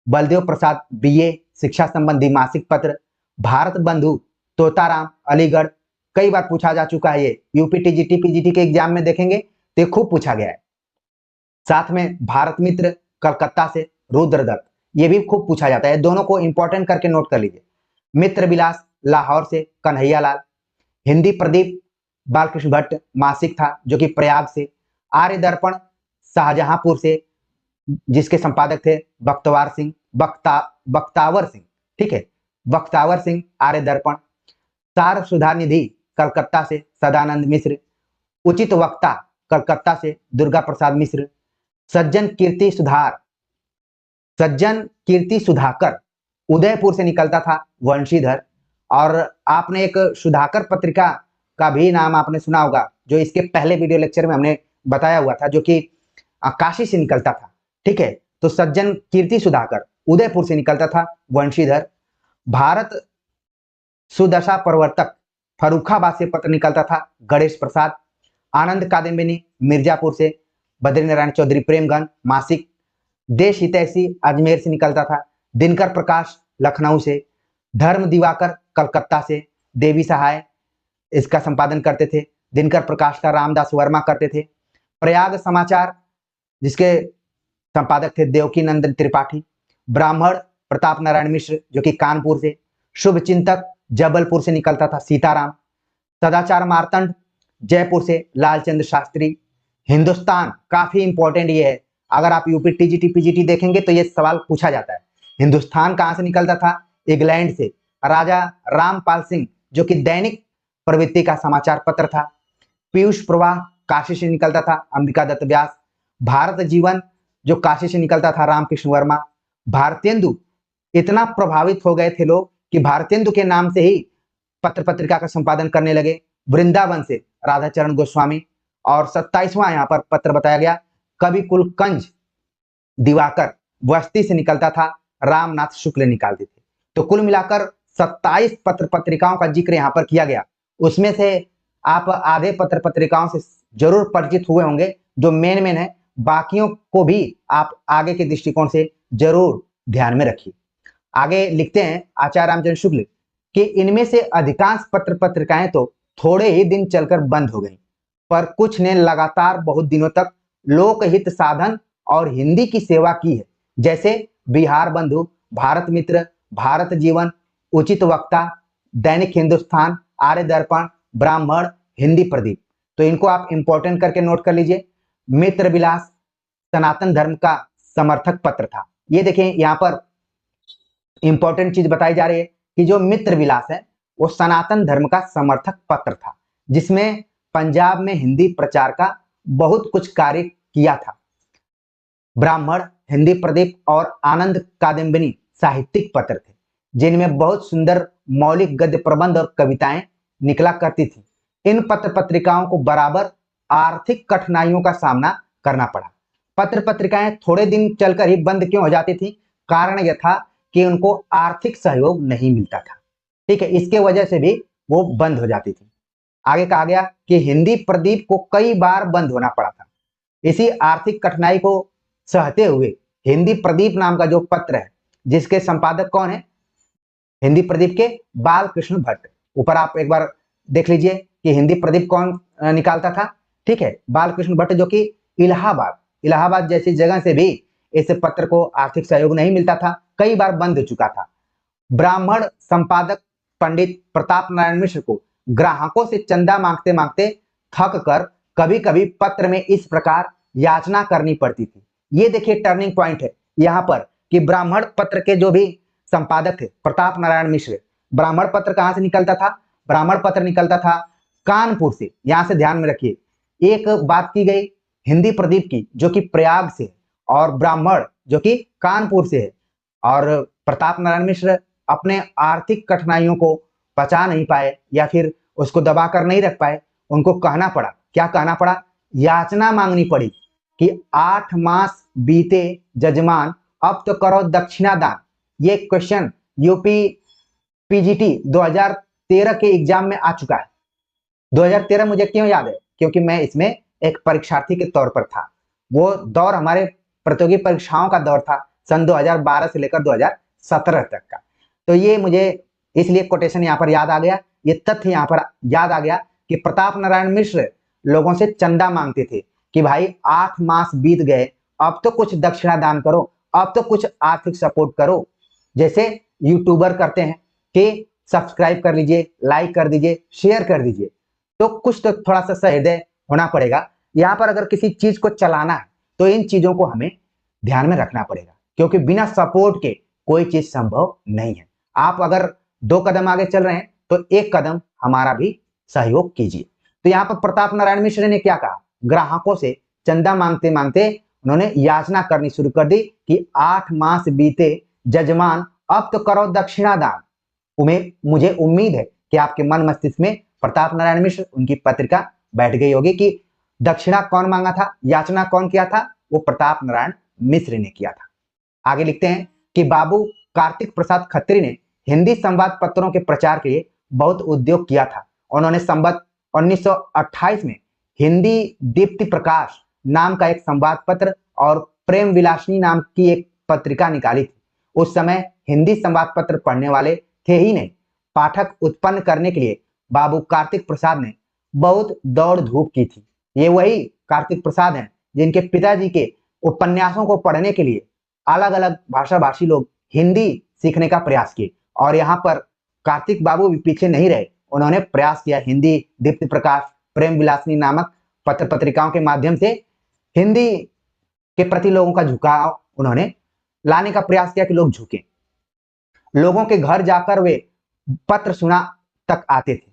बलदेव प्रसाद बीए, शिक्षा संबंधी मासिक पत्र। भारत बंधु, तोताराम, अलीगढ़। कई बार पूछा जा चुका है ये, यूपी टीजीटी पीजीटी के एग्जाम में देखेंगे तो ये खूब पूछा गया है। साथ में भारत मित्र, कलकत्ता से, रुद्रदत्त, ये भी खूब पूछा जाता है। दोनों को इंपॉर्टेंट करके नोट कर लीजिए। मित्र विलास, लाहौर से, कन्हैया लाल। हिंदी प्रदीप, बालकृष्ण भट्ट मासिक था, जो कि प्रयाग से। आर्य दर्पण, शाहजहांपुर से, जिसके संपादक थे बख्तवार सिंह, बख्तावर सिंह, ठीक है, बख्तावर सिंह, आर्य दर्पण। सार सुधा निधि, कलकत्ता से, सदानंद मिश्र। उचित वक्ता, कलकत्ता से, दुर्गा प्रसाद मिश्र। सज्जन कीर्ति सुधार, सज्जन कीर्ति सुधाकर, उदयपुर से निकलता था, वंशीधर। और आपने एक सुधाकर पत्रिका का भी नाम आपने सुना होगा, जो इसके पहले वीडियो लेक्चर में हमने बताया हुआ था, जो कि काशी से निकलता था, ठीक है। तो सज्जन कीर्ति सुधाकर उदयपुर से निकलता था, वंशीधर। भारत सुदशा प्रवर्तक, फर्रुखाबाद से पत्र निकलता था, गणेश प्रसाद। आनंद कादम्बिनी, मिर्जापुर से, बद्रीनारायण चौधरी प्रेमगन मासिक। देश हितैषी, अजमेर से निकलता था, दिनकर प्रकाश, लखनऊ से। धर्म दिवाकर, कलकत्ता से, देवी सहाय इसका संपादन करते थे। दिनकर प्रकाश का रामदास वर्मा करते थे। प्रयाग समाचार, जिसके संपादक थे देवकी नंदन त्रिपाठी। ब्राह्मण, प्रताप नारायण मिश्र, जो कि कानपुर से। शुभ चिंतक, जबलपुर से निकलता था, सीताराम। सदाचार मार्तंड, जयपुर से, लालचंद्र शास्त्री। हिंदुस्तान, काफी इंपॉर्टेंट ये है, अगर आप यूपी टीजीटी पीजीटी देखेंगे तो ये सवाल पूछा जाता है। हिंदुस्तान कहां से निकलता था? इंग्लैंड से, राजा रामपाल सिंह, जो कि दैनिक प्रवृत्ति का समाचार पत्र था। पीयूष प्रवाह, काशी से निकलता था, अंबिका दत्त व्यास। भारत जीवन, जो काशी से निकलता था, रामकृष्ण वर्मा। भारतेंदु, इतना प्रभावित हो गए थे लोग कि भारतेंदु के नाम से ही पत्र पत्रिका का संपादन करने लगे। वृंदावन से, राधाचरण गोस्वामी। और 27वां यहाँ पर पत्र बताया गया, कवि कुलकंज दिवाकर, बस्ती से निकलता था, रामनाथ शुक्ल निकालते थे। तो कुल मिलाकर 27 पत्र पत्रिकाओं का जिक्र यहाँ पर किया गया। उसमें से आप आधे पत्र पत्रिकाओं से जरूर परिचित हुए होंगे, जो मेन है। बाकियों को भी आप आगे के दृष्टिकोण से जरूर ध्यान में रखिए। आगे लिखते हैं आचार्य रामचंद्र शुक्ल कि इनमें से अधिकांश पत्र पत्रिकाएं तो थोड़े ही दिन चलकर बंद हो गई, पर कुछ ने लगातार बहुत दिनों तक लोकहित साधन और हिंदी की सेवा की है, जैसे बिहार बंधु, भारत मित्र, भारत जीवन, उचित वक्ता, दैनिक हिंदुस्तान, आर्य दर्पण, ब्राह्मण, हिंदी प्रदीप। तो इनको आप इंपॉर्टेंट करके नोट कर लीजिए। मित्र विलास सनातन धर्म का समर्थक पत्र था। ये देखें, यहाँ पर इंपॉर्टेंट चीज बताई जा रही है कि जो मित्र विलास है वो सनातन धर्म का समर्थक पत्र था, जिसमें पंजाब में हिंदी प्रचार का बहुत कुछ कार्य किया था। ब्राह्मण, हिंदी प्रदीप और आनंद कादम्बिनी साहित्यिक पत्र थे, जिनमें बहुत सुंदर मौलिक गद्य प्रबंध और कविताएं निकला करती थी। इन पत्र पत्रिकाओं को बराबर आर्थिक कठिनाइयों का सामना करना पड़ा। पत्र पत्रिकाएं थोड़े दिन चलकर ही बंद क्यों हो जाती थी? कारण यह था कि उनको आर्थिक सहयोग नहीं मिलता था, ठीक है, इसके वजह से भी वो बंद हो जाती थी। आगे कहा गया कि हिंदी प्रदीप को कई बार बंद होना पड़ा था। इसी आर्थिक कठिनाई को सहते हुए हिंदी प्रदीप नाम का जो पत्र है, जिसके संपादक कौन है? हिंदी प्रदीप के बालकृष्ण भट्ट। ऊपर आप एक बार देख लीजिए कि हिंदी प्रदीप कौन निकालता था, ठीक है, बालकृष्ण भट्ट, जो कि इलाहाबाद जैसी जगह से भी इस पत्र को आर्थिक सहयोग नहीं मिलता था, कई बार बंद हो चुका था। ब्राह्मण संपादक पंडित प्रताप नारायण मिश्र को ग्राहकों से चंदा मांगते मांगते थक कर कभी कभी पत्र में इस प्रकार याचना करनी पड़ती थी। ये देखिए टर्निंग पॉइंट है यहाँ पर कि ब्राह्मण पत्र के जो भी संपादक थे प्रताप नारायण मिश्र, ब्राह्मण पत्र कहाँ से निकलता था? ब्राह्मण पत्र निकलता था कानपुर से। यहां से ध्यान में रखिए, एक बात की गई हिंदी प्रदीप की जो कि प्रयाग से, और ब्राह्मण जो कि कानपुर से है। और प्रताप नारायण मिश्र अपने आर्थिक कठिनाइयों को पचा नहीं पाए या फिर उसको दबा कर नहीं रख पाए, उनको कहना पड़ा, क्या कहना पड़ा? याचना मांगनी पड़ी कि 8 मास बीते जजमान, अब तो करो दक्षिणा दान। ये क्वेश्चन यूपी पीजीटी 2013 के एग्जाम में आ चुका है। 2013 मुझे क्यों याद है? क्योंकि मैं इसमें एक परीक्षार्थी के तौर पर था। वो दौर हमारे प्रतियोगी परीक्षाओं का दौर था, सन 2012 से लेकर 2017 तक का। तो ये मुझे इसलिए कोटेशन यहाँ पर याद आ गया, ये तथ्य यहाँ पर याद आ गया कि प्रताप नारायण मिश्र लोगों से चंदा मांगते थे कि भाई 8 मास बीत गए, अब तो कुछ दक्षिणा दान करो, अब तो कुछ आर्थिक सपोर्ट करो। जैसे यूट्यूबर करते हैं कि सब्सक्राइब कर लीजिए, लाइक कर दीजिए, शेयर कर दीजिए, तो कुछ तो थोड़ा सा सहृदय होना पड़ेगा। यहाँ पर अगर किसी चीज को चलाना है तो इन चीजों को हमें ध्यान में रखना पड़ेगा, क्योंकि बिना सपोर्ट के कोई चीज संभव नहीं है। आप अगर 2 कदम आगे चल रहे हैं तो 1 कदम हमारा भी सहयोग कीजिए। तो यहाँ पर प्रताप नारायण मिश्र ने क्या कहा? ग्राहकों से चंदा मांगते मांगते उन्होंने याचना करनी शुरू कर दी कि 8 मास बीते जजमान, अब तो करो दक्षिणा दान। मुझे उम्मीद है कि आपके मन मस्तिष्क में प्रताप नारायण मिश्र उनकी पत्रिका बैठ गई होगी कि दक्षिणा कौन मांगा था, याचना कौन किया था? वो प्रताप नारायण मिश्र ने किया था। आगे लिखते हैं कि बाबू कार्तिक प्रसाद खत्री ने हिंदी संवाद पत्रों के प्रचार के लिए बहुत उद्योग किया था। उन्होंने संवत 1928 में हिंदी दीप्ति प्रकाश नाम का एक संवाद पत्र और प्रेम विलासिनी नाम की एक पत्रिका निकाली थी। उस समय हिंदी संवाद पत्र पढ़ने वाले थे ही नहीं, पाठक उत्पन्न करने के लिए बाबू कार्तिक प्रसाद ने बहुत दौड़ धूप की थी। ये वही कार्तिक प्रसाद हैं जिनके पिताजी के उपन्यासों को पढ़ने के लिए अलग अलग भाषा भाषी लोग हिंदी सीखने का प्रयास किए, और यहाँ पर कार्तिक बाबू भी पीछे नहीं रहे। उन्होंने प्रयास किया हिंदी दीप्ति प्रकाश, प्रेम विलासिनी नामक पत्र पत्रिकाओं के माध्यम से हिंदी के प्रति लोगों का झुकाव उन्होंने लाने का प्रयास किया कि लोग झुके। लोगों के घर जाकर वे पत्र सुना तक आते थे,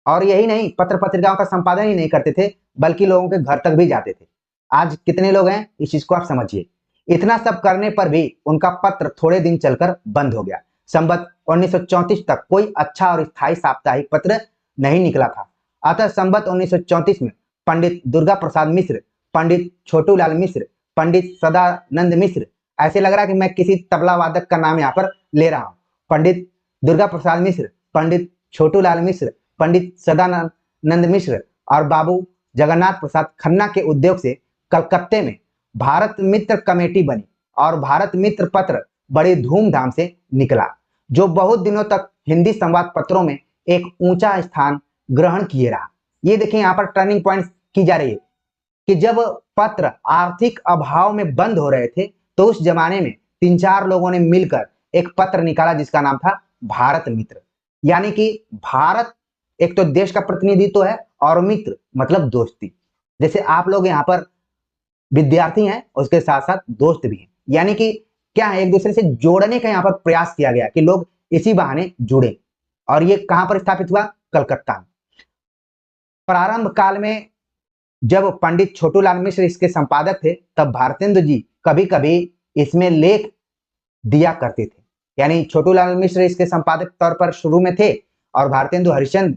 और यही नहीं, पत्र पत्रिकाओं का संपादन ही नहीं करते थे बल्कि लोगों के घर तक भी जाते थे। आज कितने लोग हैं इस चीज को आप समझिए। इतना सब करने पर भी उनका पत्र थोड़े दिन चलकर बंद हो गया। संवत 1934 तक कोई अच्छा और स्थायी साप्ताहिक पत्र नहीं निकला था। अतः संवत 1934 में पंडित दुर्गा प्रसाद मिश्र, पंडित छोटूलाल मिश्र, पंडित सदानंद मिश्र, ऐसे लग रहा है कि मैं किसी तबला वादक का नाम यहाँ पर ले रहा हूँ, पंडित दुर्गा प्रसाद मिश्र, पंडित छोटूलाल मिश्र, पंडित सदानंद मिश्र और बाबू जगन्नाथ प्रसाद खन्ना के उद्योग से कलकत्ते में भारत मित्र कमेटी बनी, और भारत मित्र पत्र बड़े धूमधाम से निकला, जो बहुत दिनों तक हिंदी संवाद पत्रों में एक ऊंचा स्थान ग्रहण किए रहा। ये देखिए यहाँ पर टर्निंग पॉइंट की जा रही है कि जब पत्र आर्थिक अभाव में बंद हो रहे थे तो उस जमाने में 3-4 लोगों ने मिलकर एक पत्र निकाला जिसका नाम था भारत मित्र। यानी कि भारत एक तो देश का प्रतिनिधित्व है और मित्र मतलब दोस्ती। जैसे आप लोग यहाँ पर विद्यार्थी हैं, उसके साथ साथ दोस्त भी हैं, यानी कि क्या है, एक दूसरे से जोड़ने का यहाँ पर प्रयास किया गया कि लोग इसी बहाने जुड़े। और ये कहां पर स्थापित हुआ? कलकत्ता में। प्रारंभ काल में जब पंडित छोटूलाल मिश्र इसके संपादक थे तब भारतेंदु जी कभी कभी इसमें लेख दिया करते थे। यानी छोटूलाल मिश्र इसके संपादक तौर पर शुरू में थे और भारतेंदु हरिश्चंद्र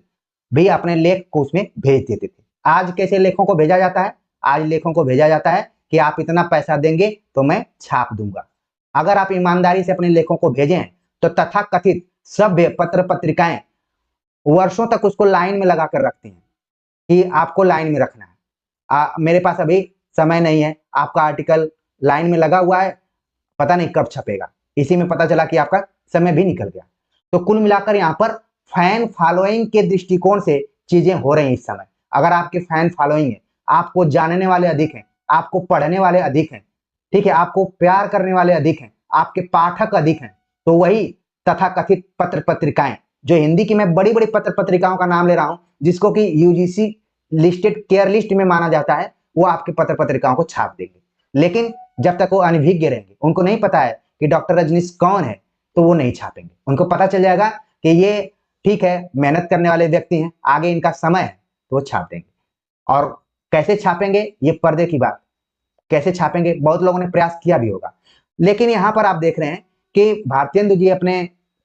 भी अपने लेख को उसमें भेज देते थे। आज कैसे लेखों को भेजा जाता है? आज लेखों को भेजा जाता है कि आप इतना पैसा देंगे तो मैं छाप दूंगा। अगर आप ईमानदारी से अपने लेखों को भेजें तो तथाकथित सभ्य पत्र पत्रिकाएं वर्षों तक उसको लाइन में लगा कर रखती हैं कि आपको लाइन में रखना है। मेरे पास अभी समय नहीं है, आपका आर्टिकल लाइन में लगा हुआ है, पता नहीं कब छपेगा। इसी में पता चला कि आपका समय भी निकल गया। तो कुल मिलाकर यहाँ पर फैन फॉलोइंग के दृष्टिकोण से चीजें हो रही हैं इस समय। अगर आपके फैन फॉलोइंग है, आपको जानने वाले अधिक हैं, आपको पढ़ने वाले अधिक हैं, ठीक है, आपको प्यार करने वाले अधिक हैं, आपके पाठक अधिक हैं, तो वही तथाकथित पत्र पत्रिकाएं जो हिंदी की मैं बड़ी बड़ी पत्र पत्रिकाओं का नाम ले रहा हूं, जिसको कि यूजीसी लिस्टेड केयर लिस्ट में माना जाता है, वो आपके पत्र पत्रिकाओं को छाप देंगे। लेकिन जब तक वो अनभिज्ञ रहेंगे, उनको नहीं पता है कि डॉक्टर रजनीश कौन है, तो वो नहीं छापेंगे। उनको पता चल जाएगा कि ये ठीक है, मेहनत करने वाले व्यक्ति हैं, आगे इनका समय है, तो वो छाप देंगे। और कैसे छापेंगे, ये पर्दे की बात। कैसे छापेंगे, बहुत लोगों ने प्रयास किया भी होगा, लेकिन यहां पर आप देख रहे हैं कि भारतेंदु जी अपने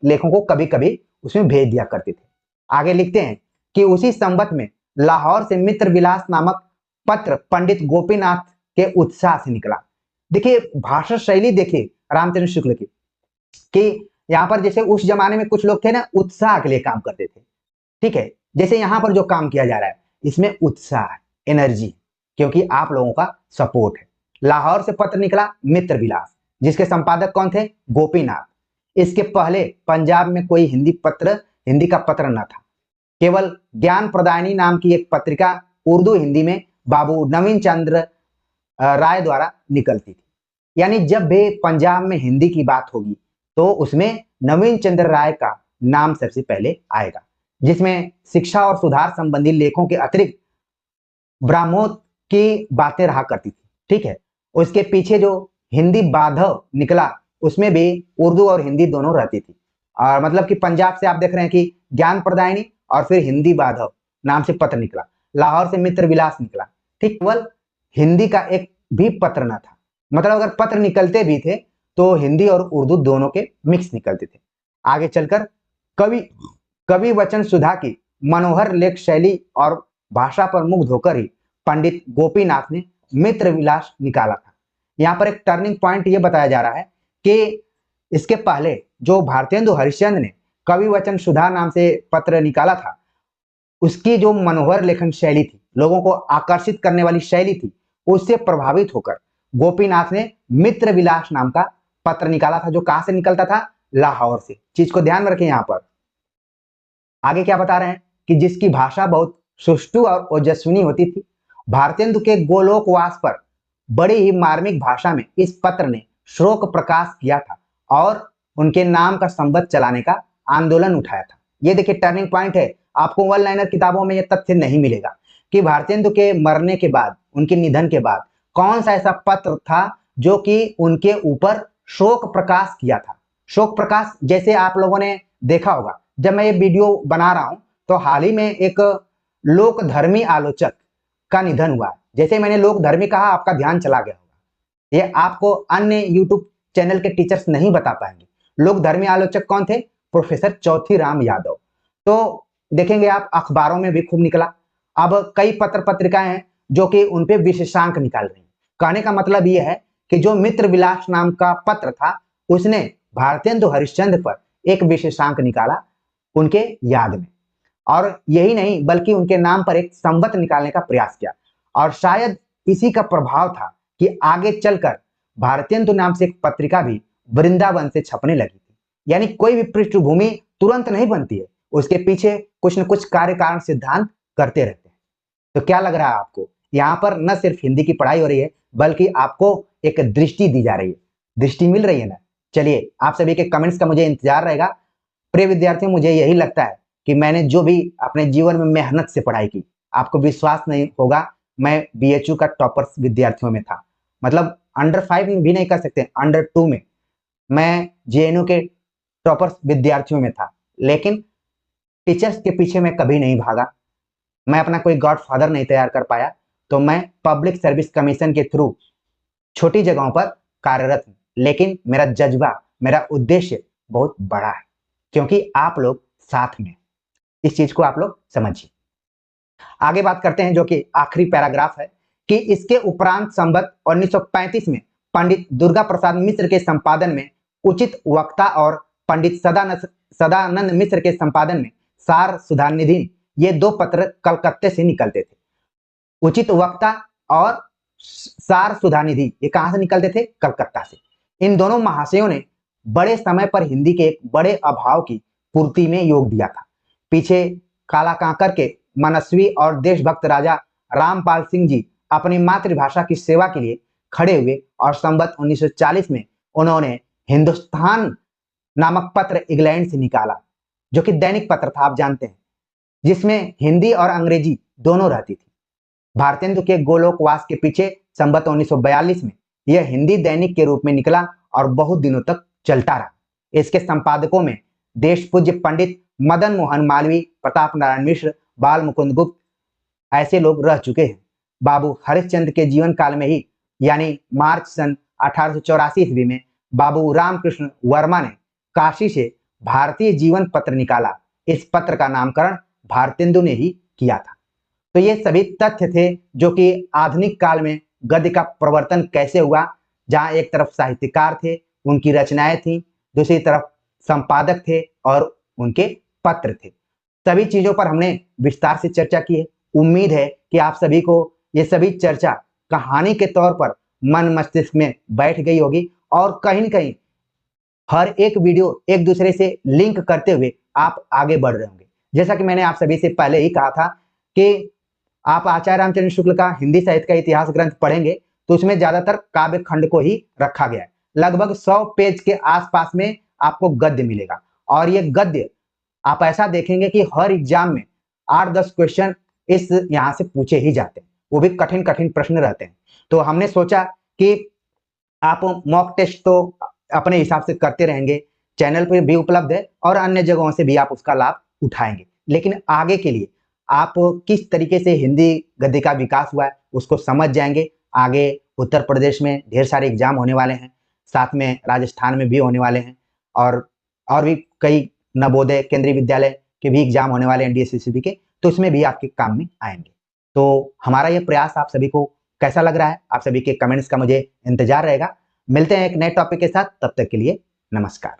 लेखों को कभी कभी उसमें भेज दिया करते थे। आगे लिखते हैं कि उसी संवत में लाहौर से मित्र विलास नामक पत्र पंडित गोपीनाथ के उत्साह से निकला। देखिए भाषा शैली देखिए रामचंद्र शुक्ल की, कि यहाँ पर जैसे उस जमाने में कुछ लोग थे ना, उत्साह के लिए काम करते थे। ठीक है, जैसे यहाँ पर जो काम किया जा रहा है, इसमें उत्साह है, एनर्जी, क्योंकि आप लोगों का सपोर्ट है। लाहौर से पत्र निकला मित्र विलास, जिसके संपादक कौन थे, गोपीनाथ। इसके पहले पंजाब में कोई हिंदी का पत्र न था। केवल ज्ञान प्रदायनी नाम की एक पत्रिका उर्दू हिंदी में बाबू नवीन चंद्र राय द्वारा निकलती थी। यानी जब भी पंजाब में हिंदी की बात होगी, तो उसमें नवीन चंद्र राय का नाम सबसे पहले आएगा, जिसमें शिक्षा और सुधार संबंधी लेखों के अतिरिक्त ब्राह्मों की बातें रहा करती थी। ठीक है, उसके पीछे जो हिंदी बाधव निकला, उसमें भी उर्दू और हिंदी दोनों रहती थी। और मतलब कि पंजाब से आप देख रहे हैं कि ज्ञान प्रदायनी और फिर हिंदी बाधव नाम से पत्र निकला, लाहौर से मित्र विलास निकला। ठीक, केवल हिंदी का एक भी पत्र न था। मतलब अगर पत्र निकलते भी थे तो हिंदी और उर्दू दोनों के मिक्स निकलते थे। आगे चलकर कवि वचन सुधा की मनोहर लेख शैली और भाषा पर मुग्ध होकर ही पंडित गोपीनाथ ने मित्र विलास निकाला था। यहाँ पर एक टर्निंग पॉइंट ये बताया जा रहा है कि इसके पहले जो भारतेंदु हरिश्चंद्र ने कवि वचन सुधा नाम से पत्र निकाला था, उसकी जो मनोहर लेखन शैली थी, लोगों को आकर्षित करने वाली शैली थी, उससे प्रभावित होकर गोपीनाथ ने मित्र विलास नाम का पत्र निकाला था, जो कहां से निकलता था, लाहौर से। चीज को ध्यान में रखें। यहां पर आगे क्या बता रहे हैं कि जिसकी भाषा बहुत सुष्टु और ओजस्विनी होती थी। भारतेंदु के गोलोकवास पर बड़ी ही मार्मिक भाषा में इस पत्र ने शोक प्रकाश किया था और उनके नाम का संबंध चलाने का आंदोलन उठाया था। ये देखिए टर्निंग पॉइंट है। आपको वन लाइनर किताबों में यह तथ्य नहीं मिलेगा कि भारतेंदु के मरने के बाद, उनके निधन के बाद कौन सा ऐसा पत्र था जो कि उनके ऊपर शोक प्रकाश किया था। शोक प्रकाश जैसे आप लोगों ने देखा होगा, जब मैं ये वीडियो बना रहा हूं तो हाल ही में एक लोक धर्मी आलोचक का निधन हुआ। जैसे मैंने लोक धर्मी कहा, आपका ध्यान चला गया होगा। ये आपको अन्य यूट्यूब चैनल के टीचर्स नहीं बता पाएंगे। लोक धर्मी आलोचक कौन थे, प्रोफेसर चौथीराम यादव। तो देखेंगे आप अखबारों में भी खूब निकला। अब कई पत्र पत्रिकाएं हैं जो कि उनपे विशेषांक निकाल रही हैं। कहने का मतलब यह है कि जो मित्र विलास नाम का पत्र था, उसने भारतेंदु हरिश्चंद्र पर एक विशेषांक निकाला उनके याद में, और यही नहीं बल्कि उनके नाम पर एक संवत निकालने का प्रयास किया। और शायद इसी का प्रभाव था कि आगे चलकर भारतेंदु नाम से एक पत्रिका भी वृंदावन से छपने लगी थी। यानी कोई भी पृष्ठभूमि तुरंत नहीं बनती है, उसके पीछे कुछ न कुछ कार्य कारण सिद्धांत करते रहते हैं। तो क्या लग रहा है आपको, यहाँ पर न सिर्फ हिंदी की पढ़ाई हो रही है, बल्कि आपको एक दृष्टि दी जा रही है। दृष्टि मिल रही है ना। चलिए, आप सभी के कमेंट्स का मुझे इंतजार रहेगा। प्रिय विद्यार्थियों, मुझे यही लगता है कि मैंने जो भी अपने जीवन में मेहनत से पढ़ाई की, आपको विश्वास नहीं होगा, मैं बीएचयू का टॉपर विद्यार्थियों में था। मतलब अंडर 5 में भी नहीं कर सकते, अंडर 2 में मैं जेएनयू के टॉपर विद्यार्थियों में था। लेकिन टीचर्स के पीछे मैं कभी नहीं भागा, मैं अपना कोई गॉड फादर नहीं तैयार कर पाया, तो मैं पब्लिक सर्विस कमीशन के थ्रू छोटी जगहों पर कार्यरत हूं। लेकिन मेरा जज्बा, मेरा उद्देश्य बहुत बड़ा है, क्योंकि आप लोग साथ में। इस चीज को आप लोग समझिए। आगे बात करते हैं, जो कि आखिरी पैराग्राफ है, कि इसके उपरांत संवत 1935 में पंडित दुर्गा प्रसाद मिश्र के संपादन में उचित वक्ता और पंडित सदानंद मिश्र के संपादन में सार सुधानिधि, ये दो पत्र कलकत्ते से निकलते थे। उचित वक्ता और सार सुधानिधि ये कहां से निकलते थे, कलकत्ता से। इन दोनों महाशयों ने बड़े समय पर हिंदी के एक बड़े अभाव की पूर्ति में योग दिया था। पीछे काला कांकर के मनस्वी और देशभक्त राजा रामपाल सिंह जी अपनी मातृभाषा की सेवा के लिए खड़े हुए, और संवत 1940 में उन्होंने हिंदुस्तान नामक पत्र इंग्लैंड से निकाला। जो कि दैनिक पत्र था, आप जानते हैं, जिसमें हिंदी और अंग्रेजी दोनों रहती थी। भारतेंदु के गोलोकवास के पीछे संवत 1942 में यह हिंदी दैनिक के रूप में निकला और बहुत दिनों तक चलता रहा। इसके संपादकों में देश पूज्य पंडित मदन मोहन मालवीय, प्रताप नारायण मिश्र, बाल मुकुंद गुप्त ऐसे लोग रह चुके हैं। बाबू हरिश्चंद्र के जीवन काल में ही यानी मार्च सन 1884 ईस्वी में बाबू रामकृष्ण वर्मा ने काशी से भारतीय जीवन पत्र निकाला। इस पत्र का नामकरण भारतेंदु ने ही किया था। तो ये सभी तथ्य थे जो कि आधुनिक काल में गद्य का प्रवर्तन कैसे हुआ, जहां एक तरफ साहित्यकार थे, उनकी रचनाएं थी, दूसरी तरफ संपादक थे और उनके पत्र थे। सभी चीजों पर हमने विस्तार से चर्चा की है। उम्मीद है कि आप सभी को ये सभी चर्चा कहानी के तौर पर मन मस्तिष्क में बैठ गई होगी और कहीं न कहीं हर एक वीडियो एक दूसरे से लिंक करते हुए आप आगे बढ़ रहे होंगे। जैसा कि मैंने आप सभी से पहले ही कहा था कि आप आचार्य रामचंद्र शुक्ल का हिंदी साहित्य का इतिहास ग्रंथ पढ़ेंगे तो उसमें ज्यादातर काव्य खंड को ही रखा गया है। लगभग 100 पेज के आसपास में आपको गद्य मिलेगा और ये गद्य आप ऐसा देखेंगे कि हर एग्जाम में 8-10 क्वेश्चन इस यहाँ से पूछे ही जाते हैं, वो भी कठिन कठिन प्रश्न रहते हैं। तो हमने सोचा कि आप मॉक टेस्ट तो अपने हिसाब से करते रहेंगे, चैनल पर भी उपलब्ध है और अन्य जगहों से भी आप उसका लाभ उठाएंगे। लेकिन आगे के लिए आप किस तरीके से हिंदी गद्य का विकास हुआ है उसको समझ जाएंगे। आगे उत्तर प्रदेश में ढेर सारे एग्जाम होने वाले हैं, साथ में राजस्थान में भी होने वाले हैं और भी कई नवोदय केंद्रीय विद्यालय के भी एग्जाम होने वाले हैं डीएससीसीबी के, तो इसमें भी आपके काम में आएंगे। तो हमारा ये प्रयास आप सभी को कैसा लग रहा है, आप सभी के कमेंट्स का मुझे इंतजार रहेगा। मिलते हैं एक नए टॉपिक के साथ, तब तक के लिए नमस्कार।